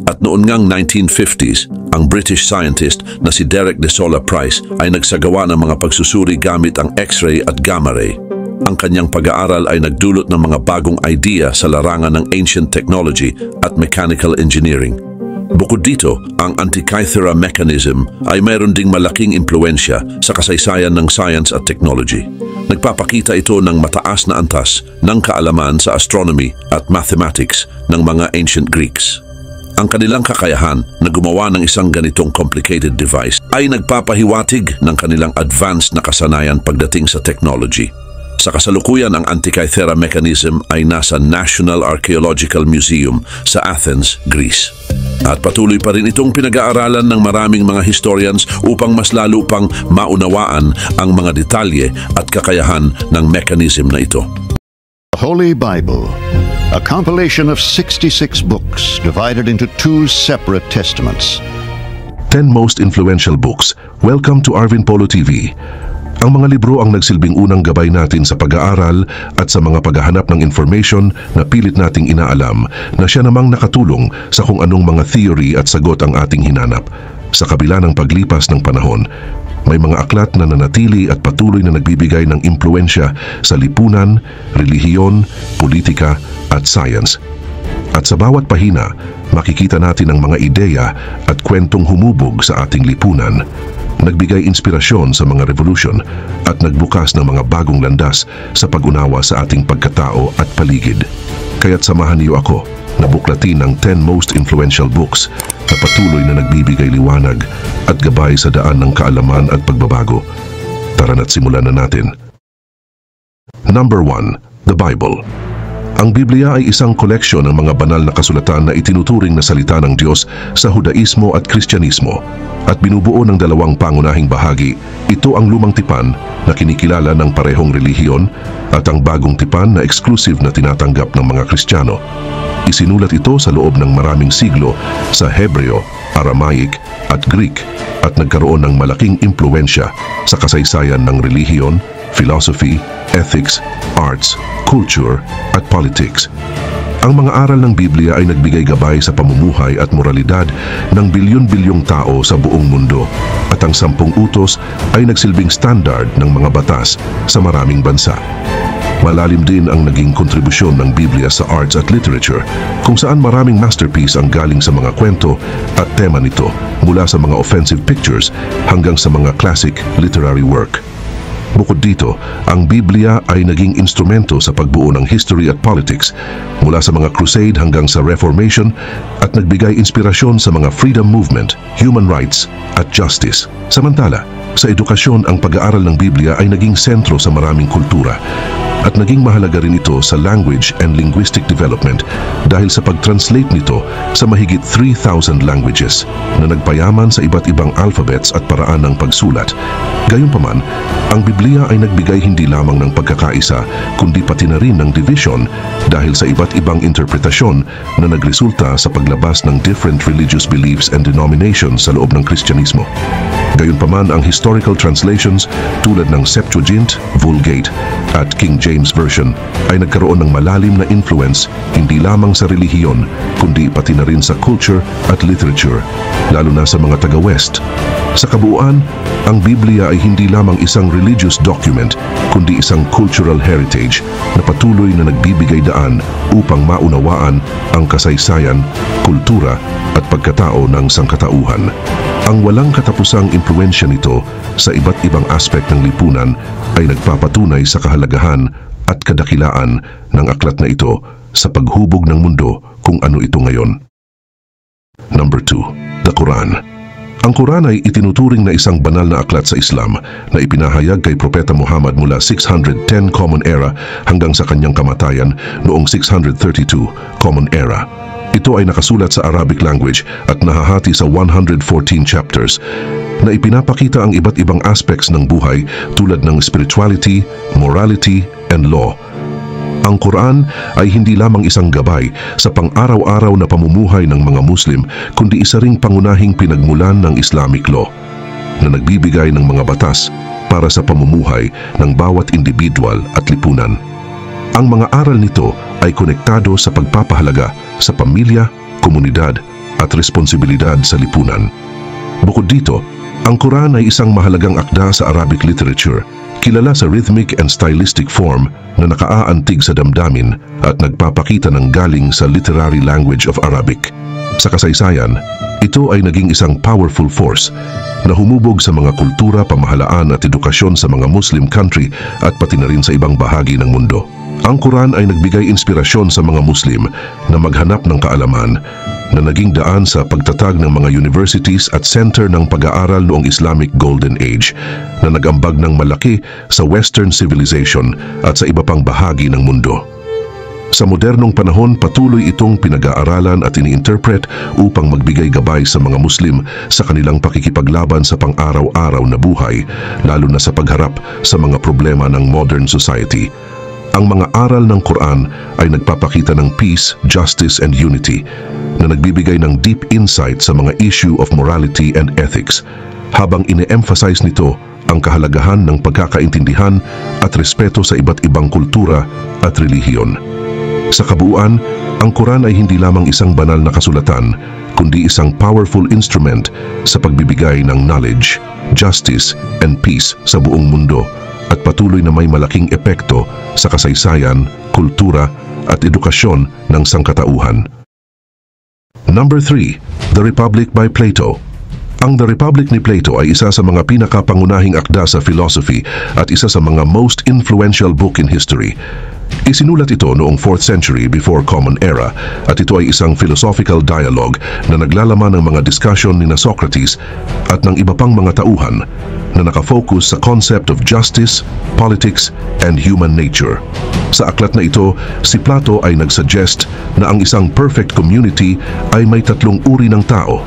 At noon ngang 1950s, ang British scientist na si Derek de Solla Price ay nagsagawa ng mga pagsusuri gamit ang X-ray at gamma ray. Ang kanyang pag-aaral ay nagdulot ng mga bagong idea sa larangan ng ancient technology at mechanical engineering. Bukod dito, ang Antikythera mechanism ay mayroon ding malaking impluensya sa kasaysayan ng science at technology. Nagpapakita ito ng mataas na antas ng kaalaman sa astronomy at mathematics ng mga ancient Greeks. Ang kanilang kakayahan na gumawa ng isang ganitong complicated device ay nagpapahiwatig ng kanilang advanced na kasanayan pagdating sa technology. Sa kasalukuyan, ang Antikythera mechanism ay nasa National Archaeological Museum sa Athens, Greece. At patuloy pa rin itong pinag-aaralan ng maraming mga historians upang mas lalo pang maunawaan ang mga detalye at kakayahan ng mechanism na ito. The Holy Bible, a compilation of 66 books divided into 2 separate testaments. 10 most influential books. Welcome to Arvin Polo TV. Ang mga libro ang nagsilbing unang gabay natin sa pag-aaral at sa mga paghahanap ng information na pilit nating inaalam na siya namang nakatulong sa kung anong mga theory at sagot ang ating hinanap. Sa kabila ng paglipas ng panahon, may mga aklat na nanatili at patuloy na nagbibigay ng impluensya sa lipunan, relihiyon, politika at science. At sa bawat pahina, makikita natin ang mga ideya at kwentong humubog sa ating lipunan. Nagbigay inspirasyon sa mga revolusyon at nagbukas ng mga bagong landas sa pag-unawa sa ating pagkatao at paligid. Kaya't samahan niyo ako na buklatin ang 10 most influential books na patuloy na nagbibigay liwanag at gabay sa daan ng kaalaman at pagbabago. Tara na't simulan na natin. Number 1. The Bible. Ang Biblia ay isang koleksyon ng mga banal na kasulatan na itinuturing na salita ng Diyos sa Hudaismo at Kristyanismo at binubuo ng dalawang pangunahing bahagi. Ito ang lumang tipan na kinikilala ng parehong relihiyon at ang bagong tipan na exclusive na tinatanggap ng mga Kristiyano. Isinulat ito sa loob ng maraming siglo sa Hebreo, Aramaic at Greek at nagkaroon ng malaking impluensya sa kasaysayan ng relihiyon, philosophy, ethics, arts, culture, at politics. Ang mga aral ng Biblia ay nagbigay gabay sa pamumuhay at moralidad ng bilyon-bilyong tao sa buong mundo at ang 10 utos ay nagsilbing standard ng mga batas sa maraming bansa. Malalim din ang naging kontribusyon ng Biblia sa arts at literature, kung saan maraming masterpiece ang galing sa mga kwento at tema nito, mula sa mga offensive pictures hanggang sa mga classic literary work. Bukod dito, ang Biblia ay naging instrumento sa pagbuo ng history at politics, mula sa mga crusade hanggang sa Reformation, at nagbigay inspirasyon sa mga freedom movement, human rights at justice. Samantala, sa edukasyon, ang pag-aaral ng Biblia ay naging sentro sa maraming kultura at naging mahalaga rin ito sa language and linguistic development dahil sa pag-translate nito sa mahigit 3,000 languages na nagpayaman sa iba't ibang alphabets at paraan ng pagsulat. Gayunpaman, ang Biblia ay nagbigay hindi lamang ng pagkakaisa kundi pati na rin ng division dahil sa iba't ibang interpretasyon na nagresulta sa paglabas ng different religious beliefs and denominations sa loob ng Kristyanismo. Gayunpaman, ang historical translations tulad ng Septuagint, Vulgate at King James Version ay nagkaroon ng malalim na influence hindi lamang sa relihiyon kundi pati na rin sa culture at literature, lalo na sa mga taga-West. Sa kabuuan, ang Biblia ay hindi lamang isang religious document, kundi isang cultural heritage na patuloy na nagbibigay daan upang maunawaan ang kasaysayan, kultura at pagkatao ng sangkatauhan. Ang walang katapusang impluwensya nito sa iba't ibang aspek ng lipunan ay nagpapatunay sa kahalagahan at kadakilaan ng aklat na ito sa paghubog ng mundo kung ano ito ngayon. Number 2, the Quran. Ang Quran ay itinuturing na isang banal na aklat sa Islam na ipinahayag kay Propeta Muhammad mula 610 Common Era hanggang sa kanyang kamatayan noong 632 Common Era. Ito ay nakasulat sa Arabic language at nahahati sa 114 chapters na ipinapakita ang iba't ibang aspects ng buhay tulad ng spirituality, morality, and law. Ang Quran ay hindi lamang isang gabay sa pang-araw-araw na pamumuhay ng mga Muslim, kundi isa ring pangunahing pinagmulan ng Islamic law na nagbibigay ng mga batas para sa pamumuhay ng bawat individual at lipunan. Ang mga aral nito ay konektado sa pagpapahalaga sa pamilya, komunidad at responsibilidad sa lipunan. Bukod dito, ang Quran ay isang mahalagang akda sa Arabic literature, kilala sa rhythmic and stylistic form na nakaaantig sa damdamin at nagpapakita ng galing sa literary language of Arabic. Sa kasaysayan, ito ay naging isang powerful force na humubog sa mga kultura, pamahalaan at edukasyon sa mga Muslim country at pati na rin sa ibang bahagi ng mundo. Ang Quran ay nagbigay inspirasyon sa mga Muslim na maghanap ng kaalaman na naging daan sa pagtatag ng mga universities at center ng pag-aaral noong Islamic Golden Age na nag-ambag ng malaki sa Western civilization at sa iba pang bahagi ng mundo. Sa modernong panahon, patuloy itong pinag-aaralan at ini-interpret upang magbigay gabay sa mga Muslim sa kanilang pakikipaglaban sa pang-araw-araw na buhay, lalo na sa pagharap sa mga problema ng modern society. Ang mga aral ng Quran ay nagpapakita ng peace, justice, and unity na nagbibigay ng deep insight sa mga issue of morality and ethics, habang ine-emphasize nito ang kahalagahan ng pagkakaintindihan at respeto sa iba't ibang kultura at relihiyon. Sa kabuuan, ang Quran ay hindi lamang isang banal na kasulatan, kundi isang powerful instrument sa pagbibigay ng knowledge, justice, and peace sa buong mundo, at patuloy na may malaking epekto sa kasaysayan, kultura at edukasyon ng sangkatauhan. Number 3, The Republic by Plato. Ang The Republic ni Plato ay isa sa mga pinakapangunahing akda sa philosophy at isa sa mga most influential book in history. Isinulat ito noong 4th century before Common Era at ito ay isang philosophical dialogue na naglalaman ng mga discussion ni Socrates at ng iba pang mga tauhan na nakafocus sa concept of justice, politics, and human nature. Sa aklat na ito, si Plato ay nagsuggest na ang isang perfect community ay may tatlong uri ng tao.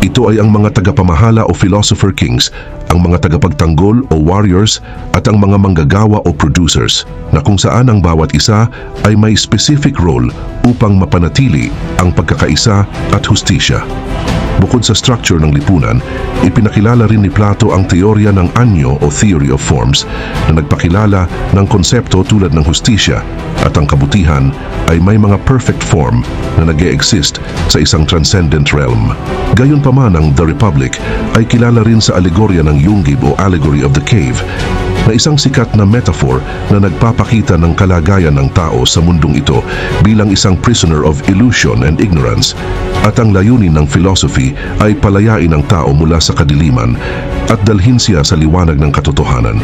Ito ay ang mga tagapamahala o philosopher kings, ang mga tagapagtanggol o warriors, at ang mga manggagawa o producers, na kung saan ang bawat isa ay may specific role upang mapanatili ang pagkakaisa at hustisya. Bukod sa structure ng lipunan, ipinakilala rin ni Plato ang teorya ng anyo o theory of forms na nagpakilala ng konsepto tulad ng hustisya at ang kabutihan ay may mga perfect form na nag-e-exist sa isang transcendent realm. Gayunpaman, ang The Republic ay kilala rin sa alegorya ng Yunggib o Allegory of the Cave, na isang sikat na metaphor na nagpapakita ng kalagayan ng tao sa mundong ito bilang isang prisoner of illusion and ignorance, at ang layunin ng philosophy ay palayain ang tao mula sa kadiliman at dalhin siya sa liwanag ng katotohanan.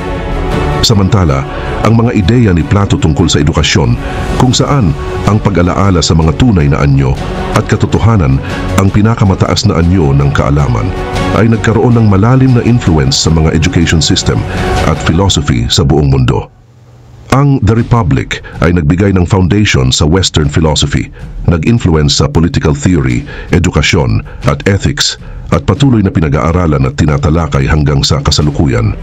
Samantala, ang mga ideya ni Plato tungkol sa edukasyon, kung saan ang pag-alaala sa mga tunay na anyo at katotohanan ang pinakamataas na anyo ng kaalaman, ay nagkaroon ng malalim na influence sa mga education system at philosophy sa buong mundo. Ang The Republic ay nagbigay ng foundation sa Western philosophy, nag-influence sa political theory, edukasyon at ethics, at patuloy na pinag-aaralan at tinatalakay hanggang sa kasalukuyan.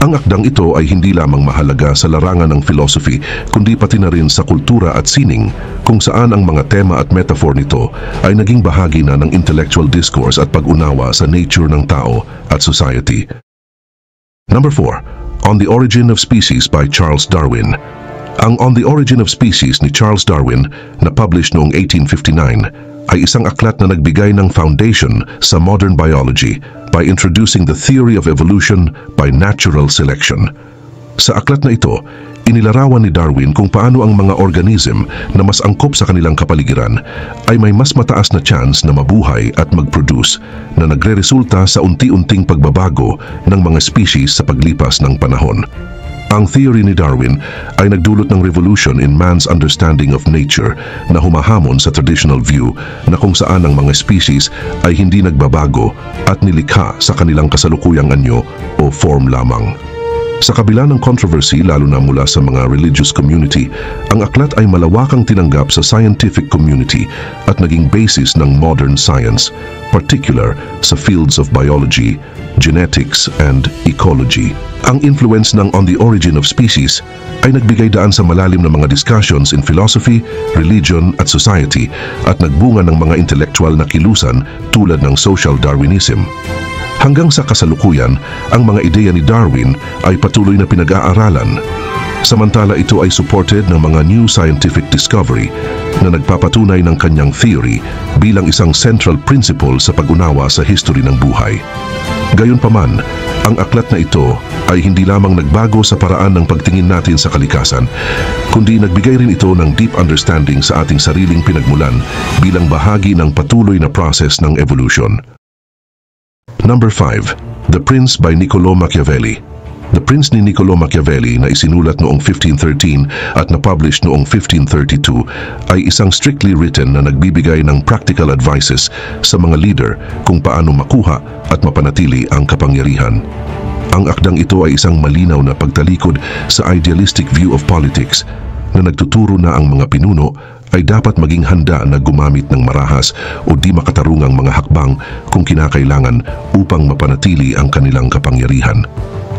Ang akdang ito ay hindi lamang mahalaga sa larangan ng philosophy, kundi pati na rin sa kultura at sining, kung saan ang mga tema at metaphor nito ay naging bahagi na ng intellectual discourse at pag-unawa sa nature ng tao at society. Number 4, On the Origin of Species by Charles Darwin. Ang On the Origin of Species ni Charles Darwin, na published noong 1859, ay isang aklat na nagbigay ng foundation sa modern biology by introducing the theory of evolution by natural selection. Sa aklat na ito, inilarawan ni Darwin kung paano ang mga organism na mas angkop sa kanilang kapaligiran ay may mas mataas na chance na mabuhay at mag-produce na nagre-resulta sa unti-unting pagbabago ng mga species sa paglipas ng panahon. Ang theory ni Darwin ay nagdulot ng revolution in man's understanding of nature na humahamon sa traditional view na kung saan ang mga species ay hindi nagbabago at nilikha sa kanilang kasalukuyang anyo o form lamang. Sa kabila ng controversy lalo na mula sa mga religious community, ang aklat ay malawakang tinanggap sa scientific community at naging basis ng modern science, particular sa fields of biology, genetics, and ecology. Ang influence ng On the Origin of Species ay nagbigay daan sa malalim na mga discussions in philosophy, religion, at society at nagbunga ng mga intellectual na kilusan tulad ng social Darwinism. Hanggang sa kasalukuyan, ang mga ideya ni Darwin ay patuloy na pinag-aaralan. Samantala ito ay supported ng mga new scientific discovery na nagpapatunay ng kanyang theory bilang isang central principle sa pag-unawa sa history ng buhay. Gayunpaman, ang aklat na ito ay hindi lamang nagbago sa paraan ng pagtingin natin sa kalikasan, kundi nagbigay rin ito ng deep understanding sa ating sariling pinagmulan bilang bahagi ng patuloy na process ng evolution. Number 5. The Prince by Niccolò Machiavelli. The Prince ni Niccolò Machiavelli na isinulat noong 1513 at na-publish noong 1532 ay isang strictly written na nagbibigay ng practical advices sa mga leader kung paano makuha at mapanatili ang kapangyarihan. Ang akdang ito ay isang malinaw na pagtalikod sa idealistic view of politics na nagtuturo na ang mga pinuno ay dapat maging handa na gumamit ng marahas o di makatarungang mga hakbang kung kinakailangan upang mapanatili ang kanilang kapangyarihan.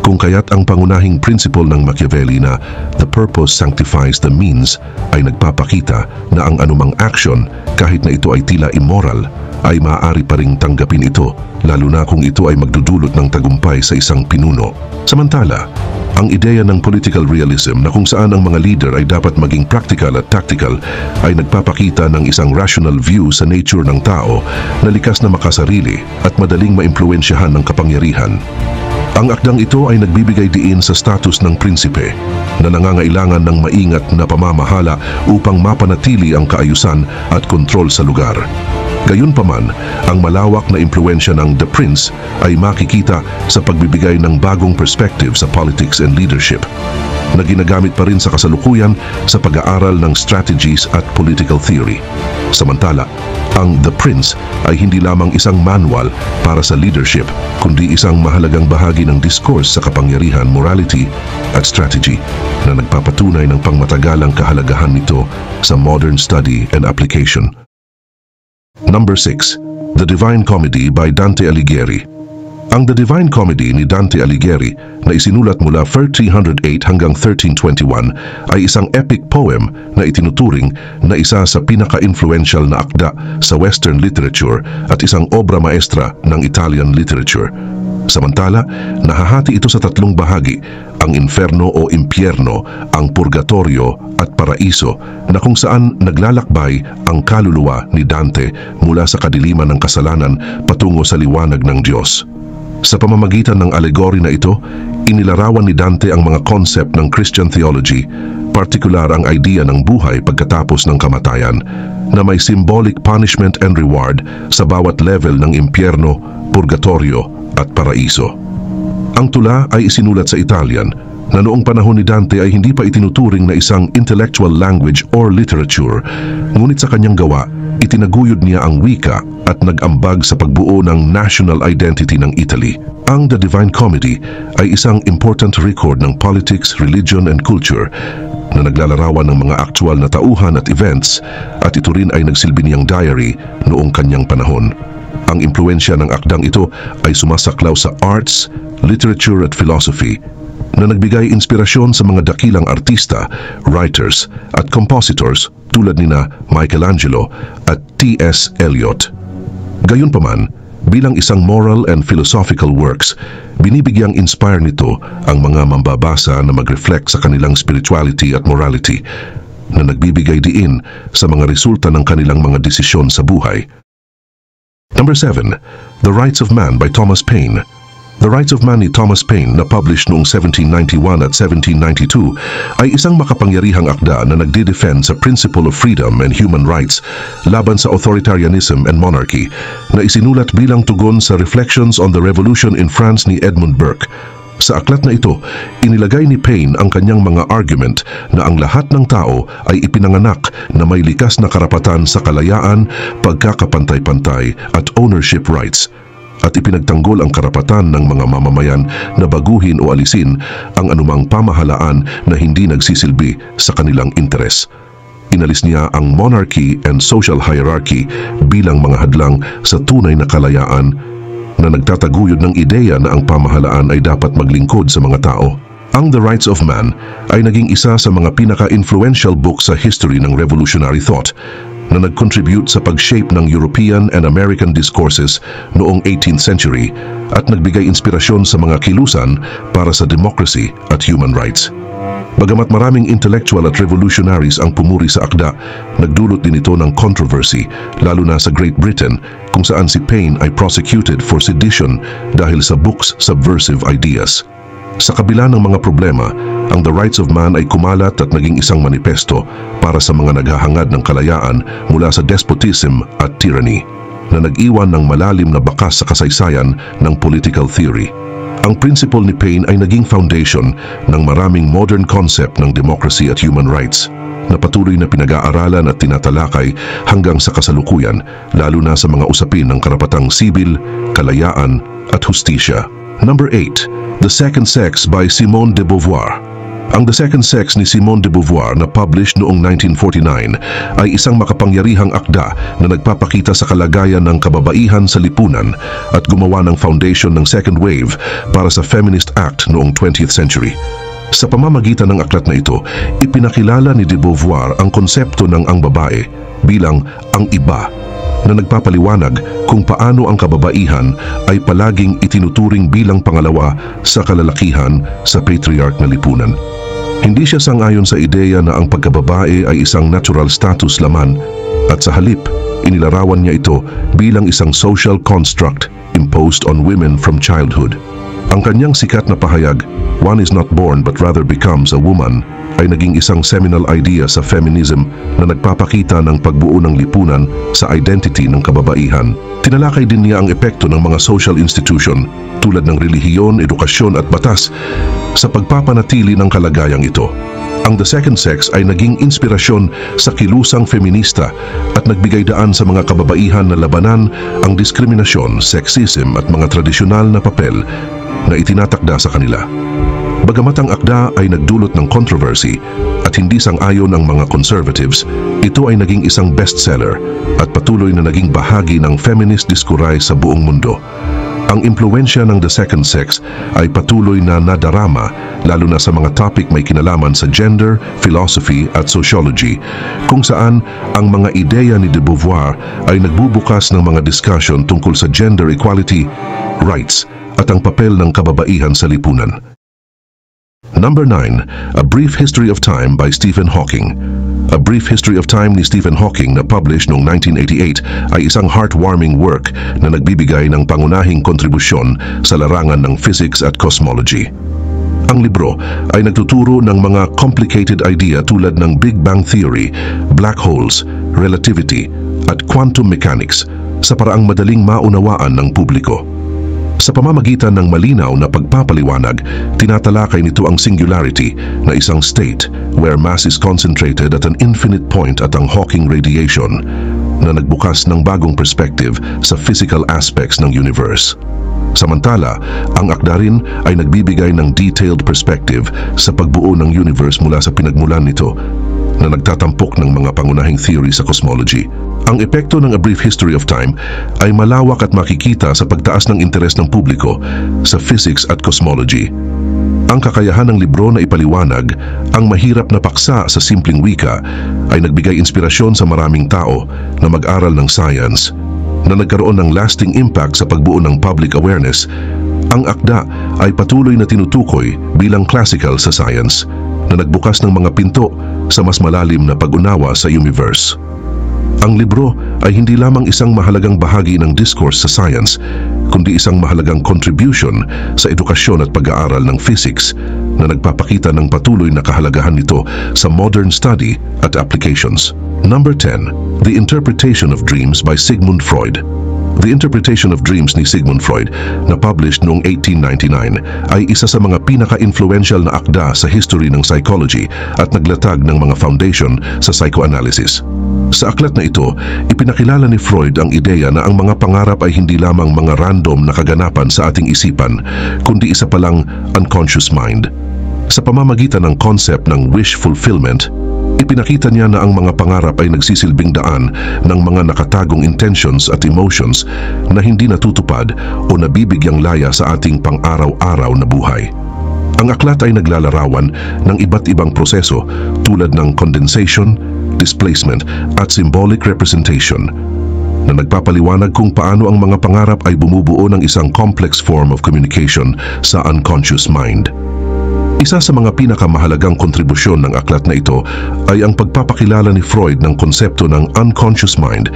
Kung kaya't ang pangunahing principle ng Machiavelli na the purpose sanctifies the means ay nagpapakita na ang anumang action, kahit na ito ay tila immoral, ay maaari pa ring tanggapin ito, lalo na kung ito ay magdudulot ng tagumpay sa isang pinuno. Samantala, ang ideya ng political realism na kung saan ang mga leader ay dapat maging practical at tactical ay nagpapakita ng isang rational view sa nature ng tao na likas na makasarili at madaling maimpluwensyahan ng kapangyarihan. Ang akdang ito ay nagbibigay diin sa status ng prinsipe na nangangailangan ng maingat na pamamahala upang mapanatili ang kaayusan at kontrol sa lugar. Gayunpaman, ang malawak na impluwensya ng The Prince ay makikita sa pagbibigay ng bagong perspective sa politics and leadership na ginagamit pa rin sa kasalukuyan sa pag-aaral ng strategies at political theory. Samantala, ang The Prince ay hindi lamang isang manual para sa leadership, kundi isang mahalagang bahagi ng discourse sa kapangyarihan, morality at strategy na nagpapatunay ng pangmatagalang kahalagahan nito sa modern study and application. Number 6. The Divine Comedy by Dante Alighieri. Ang The Divine Comedy ni Dante Alighieri na isinulat mula 1308 hanggang 1321 ay isang epic poem na itinuturing na isa sa pinaka-influential na akda sa Western literature at isang obra maestra ng Italian literature. Samantala, nahahati ito sa tatlong bahagi, ang inferno o impyerno, ang purgatorio at paraiso, na kung saan naglalakbay ang kaluluwa ni Dante mula sa kadiliman ng kasalanan patungo sa liwanag ng Diyos. Sa pamamagitan ng allegory na ito, inilarawan ni Dante ang mga concept ng Christian theology, partikular ang idea ng buhay pagkatapos ng kamatayan, na may symbolic punishment and reward sa bawat level ng impyerno, purgatorio at paraiso. Ang tula ay isinulat sa Italian, na noong panahon ni Dante ay hindi pa itinuturing na isang intellectual language or literature, ngunit sa kanyang gawa, itinaguyod niya ang wika at nag-ambag sa pagbuo ng national identity ng Italy. Ang The Divine Comedy ay isang important record ng politics, religion, and culture na naglalarawan ng mga aktual na tauhan at events, at ito rin ay nagsilbi niyang diary noong kanyang panahon. Ang impluensya ng akdang ito ay sumasaklaw sa arts, literature at philosophy, na nagbigay inspirasyon sa mga dakilang artista, writers at compositors tulad nina Michelangelo at T.S. Eliot. Gayunpaman, bilang isang moral and philosophical works, binibigyang inspire nito ang mga mambabasa na mag-reflect sa kanilang spirituality at morality. na nagbibigay diin sa mga resulta ng kanilang mga desisyon sa buhay. Number 7. The Rights of Man by Thomas Paine. The Rights of Man ni Thomas Paine na published noong 1791 at 1792 ay isang makapangyarihang akda na nagde-defend sa principle of freedom and human rights laban sa authoritarianism and monarchy na isinulat bilang tugon sa Reflections on the Revolution in France ni Edmund Burke. Sa aklat na ito, inilagay ni Paine ang kanyang mga argument na ang lahat ng tao ay ipinanganak na may likas na karapatan sa kalayaan, pagkakapantay-pantay at ownership rights, at ipinagtanggol ang karapatan ng mga mamamayan na baguhin o alisin ang anumang pamahalaan na hindi nagsisilbi sa kanilang interes. Inalis niya ang monarchy and social hierarchy bilang mga hadlang sa tunay na kalayaan na nagtataguyod ng ideya na ang pamahalaan ay dapat maglingkod sa mga tao. Ang The Rights of Man ay naging isa sa mga pinaka-influential book sa history ng revolutionary thought na nag-contribute sa pag-shape ng European and American discourses noong 18th century at nagbigay inspirasyon sa mga kilusan para sa democracy at human rights. Bagamat maraming intellectual at revolutionaries ang pumuri sa akda, nagdulot din ito ng controversy, lalo na sa Great Britain, kung saan si Paine ay prosecuted for sedition dahil sa book's subversive ideas. Sa kabila ng mga problema, ang The Rights of Man ay kumalat at naging isang manifesto para sa mga naghahangad ng kalayaan mula sa despotism at tyranny, na nag-iwan ng malalim na bakas sa kasaysayan ng political theory. Ang principle ni Paine ay naging foundation ng maraming modern concept ng democracy at human rights na patuloy na pinag-aaralan at tinatalakay hanggang sa kasalukuyan, lalo na sa mga usapin ng karapatang sibil, kalayaan at hustisya. Number 8. The Second Sex by Simone de Beauvoir. Ang The Second Sex ni Simone de Beauvoir na published noong 1949 ay isang makapangyarihang akda na nagpapakita sa kalagayan ng kababaihan sa lipunan at gumawa ng foundation ng second wave para sa feminist act noong 20th century. Sa pamamagitan ng aklat na ito, ipinakilala ni de Beauvoir ang konsepto ng ang babae bilang ang iba, na nagpapaliwanag kung paano ang kababaihan ay palaging itinuturing bilang pangalawa sa kalalakihan sa patriarch na lipunan. Hindi siya sang-ayon sa ideya na ang pagkababae ay isang natural status laman, at sa halip, inilarawan niya ito bilang isang social construct imposed on women from childhood. Ang kanyang sikat na pahayag, "One is not born but rather becomes a woman," ay naging isang seminal idea sa feminism na nagpapakita ng pagbuo ng lipunan sa identity ng kababaihan. Tinalakay din niya ang epekto ng mga social institution tulad ng relihiyon, edukasyon at batas sa pagpapanatili ng kalagayang ito. Ang The Second Sex ay naging inspirasyon sa kilusang feminista at nagbigay daan sa mga kababaihan na labanan ang diskriminasyon, sexism at mga tradisyonal na papel na itinatakda sa kanila. Bagamat ang akda ay nagdulot ng controversy at hindi sang-ayon ang mga conservatives, ito ay naging isang bestseller at patuloy na naging bahagi ng feminist diskuray sa buong mundo. Ang impluwensya ng The Second Sex ay patuloy na nadarama, lalo na sa mga topic may kinalaman sa gender, philosophy at sociology, kung saan ang mga ideya ni de Beauvoir ay nagbubukas ng mga discussion tungkol sa gender equality, rights at ang papel ng kababaihan sa lipunan. Number 9. A Brief History of Time by Stephen Hawking. A Brief History of Time ni Stephen Hawking na published noong 1988 ay isang heartwarming work na nagbibigay ng pangunahing kontribusyon sa larangan ng physics at cosmology. Ang libro ay nagtuturo ng mga complicated idea tulad ng Big Bang Theory, black holes, relativity at quantum mechanics sa paraang madaling maunawaan ng publiko. Sa pamamagitan ng malinaw na pagpapaliwanag, tinatalakay nito ang singularity na isang state where mass is concentrated at an infinite point at ang Hawking radiation na nagbukas ng bagong perspective sa physical aspects ng universe. Samantala, ang akda rin ay nagbibigay ng detailed perspective sa pagbuo ng universe mula sa pinagmulan nito na nagtatampok ng mga pangunahing theory sa cosmology. Ang epekto ng A Brief History of Time ay malawak at makikita sa pagtaas ng interes ng publiko sa physics at cosmology. Ang kakayahan ng libro na ipaliwanag ang mahirap na paksa sa simpleng wika ay nagbigay inspirasyon sa maraming tao na mag-aral ng science, na nagkaroon ng lasting impact sa pagbuo ng public awareness. Ang akda ay patuloy na tinutukoy bilang classical sa science, na nagbukas ng mga pinto sa mas malalim na pag-unawa sa universe. Ang libro ay hindi lamang isang mahalagang bahagi ng discourse sa science, kundi isang mahalagang contribution sa edukasyon at pag-aaral ng physics na nagpapakita ng patuloy na kahalagahan nito sa modern study at applications. Number 10. The Interpretation of Dreams by Sigmund Freud. The Interpretation of Dreams ni Sigmund Freud, na published noong 1899, ay isa sa mga pinaka-influential na akda sa history ng psychology at naglatag ng mga foundation sa psychoanalysis. Sa aklat na ito, ipinakilala ni Freud ang ideya na ang mga pangarap ay hindi lamang mga random na kaganapan sa ating isipan, kundi isa palang unconscious mind. Sa pamamagitan ng concept ng wish fulfillment, ipinakita niya na ang mga pangarap ay nagsisilbing daan ng mga nakatagong intentions at emotions na hindi natutupad o nabibigyang laya sa ating pang-araw-araw na buhay. Ang aklat ay naglalarawan ng iba't ibang proseso tulad ng condensation, displacement at symbolic representation na nagpapaliwanag kung paano ang mga pangarap ay bumubuo ng isang complex form of communication sa unconscious mind. Isa sa mga pinakamahalagang kontribusyon ng aklat na ito ay ang pagpapakilala ni Freud ng konsepto ng unconscious mind,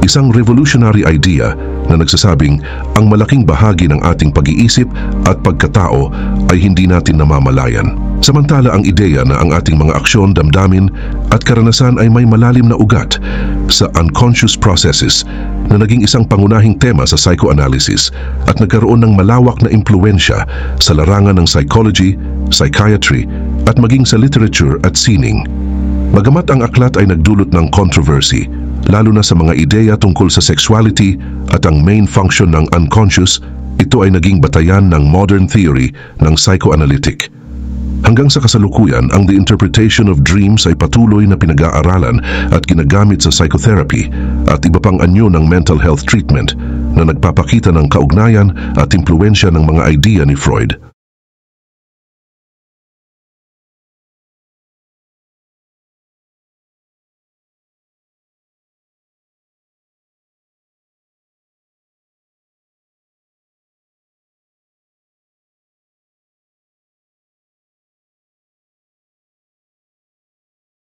isang revolutionary idea na nagsasabing ang malaking bahagi ng ating pag-iisip at pagkatao ay hindi natin namamalayan. Samantala ang ideya na ang ating mga aksyon, damdamin at karanasan ay may malalim na ugat sa unconscious processes na naging isang pangunahing tema sa psychoanalysis at nagkaroon ng malawak na impluensya sa larangan ng psychology, psychiatry at maging sa literature at sining. Bagamat ang aklat ay nagdulot ng controversy, lalo na sa mga ideya tungkol sa sexuality at ang main function ng unconscious, ito ay naging batayan ng modern theory ng psychoanalytic. Hanggang sa kasalukuyan, ang The Interpretation of Dreams ay patuloy na pinag-aaralan at ginagamit sa psychotherapy at iba pang anyo ng mental health treatment na nagpapakita ng kaugnayan at impluensya ng mga idea ni Freud.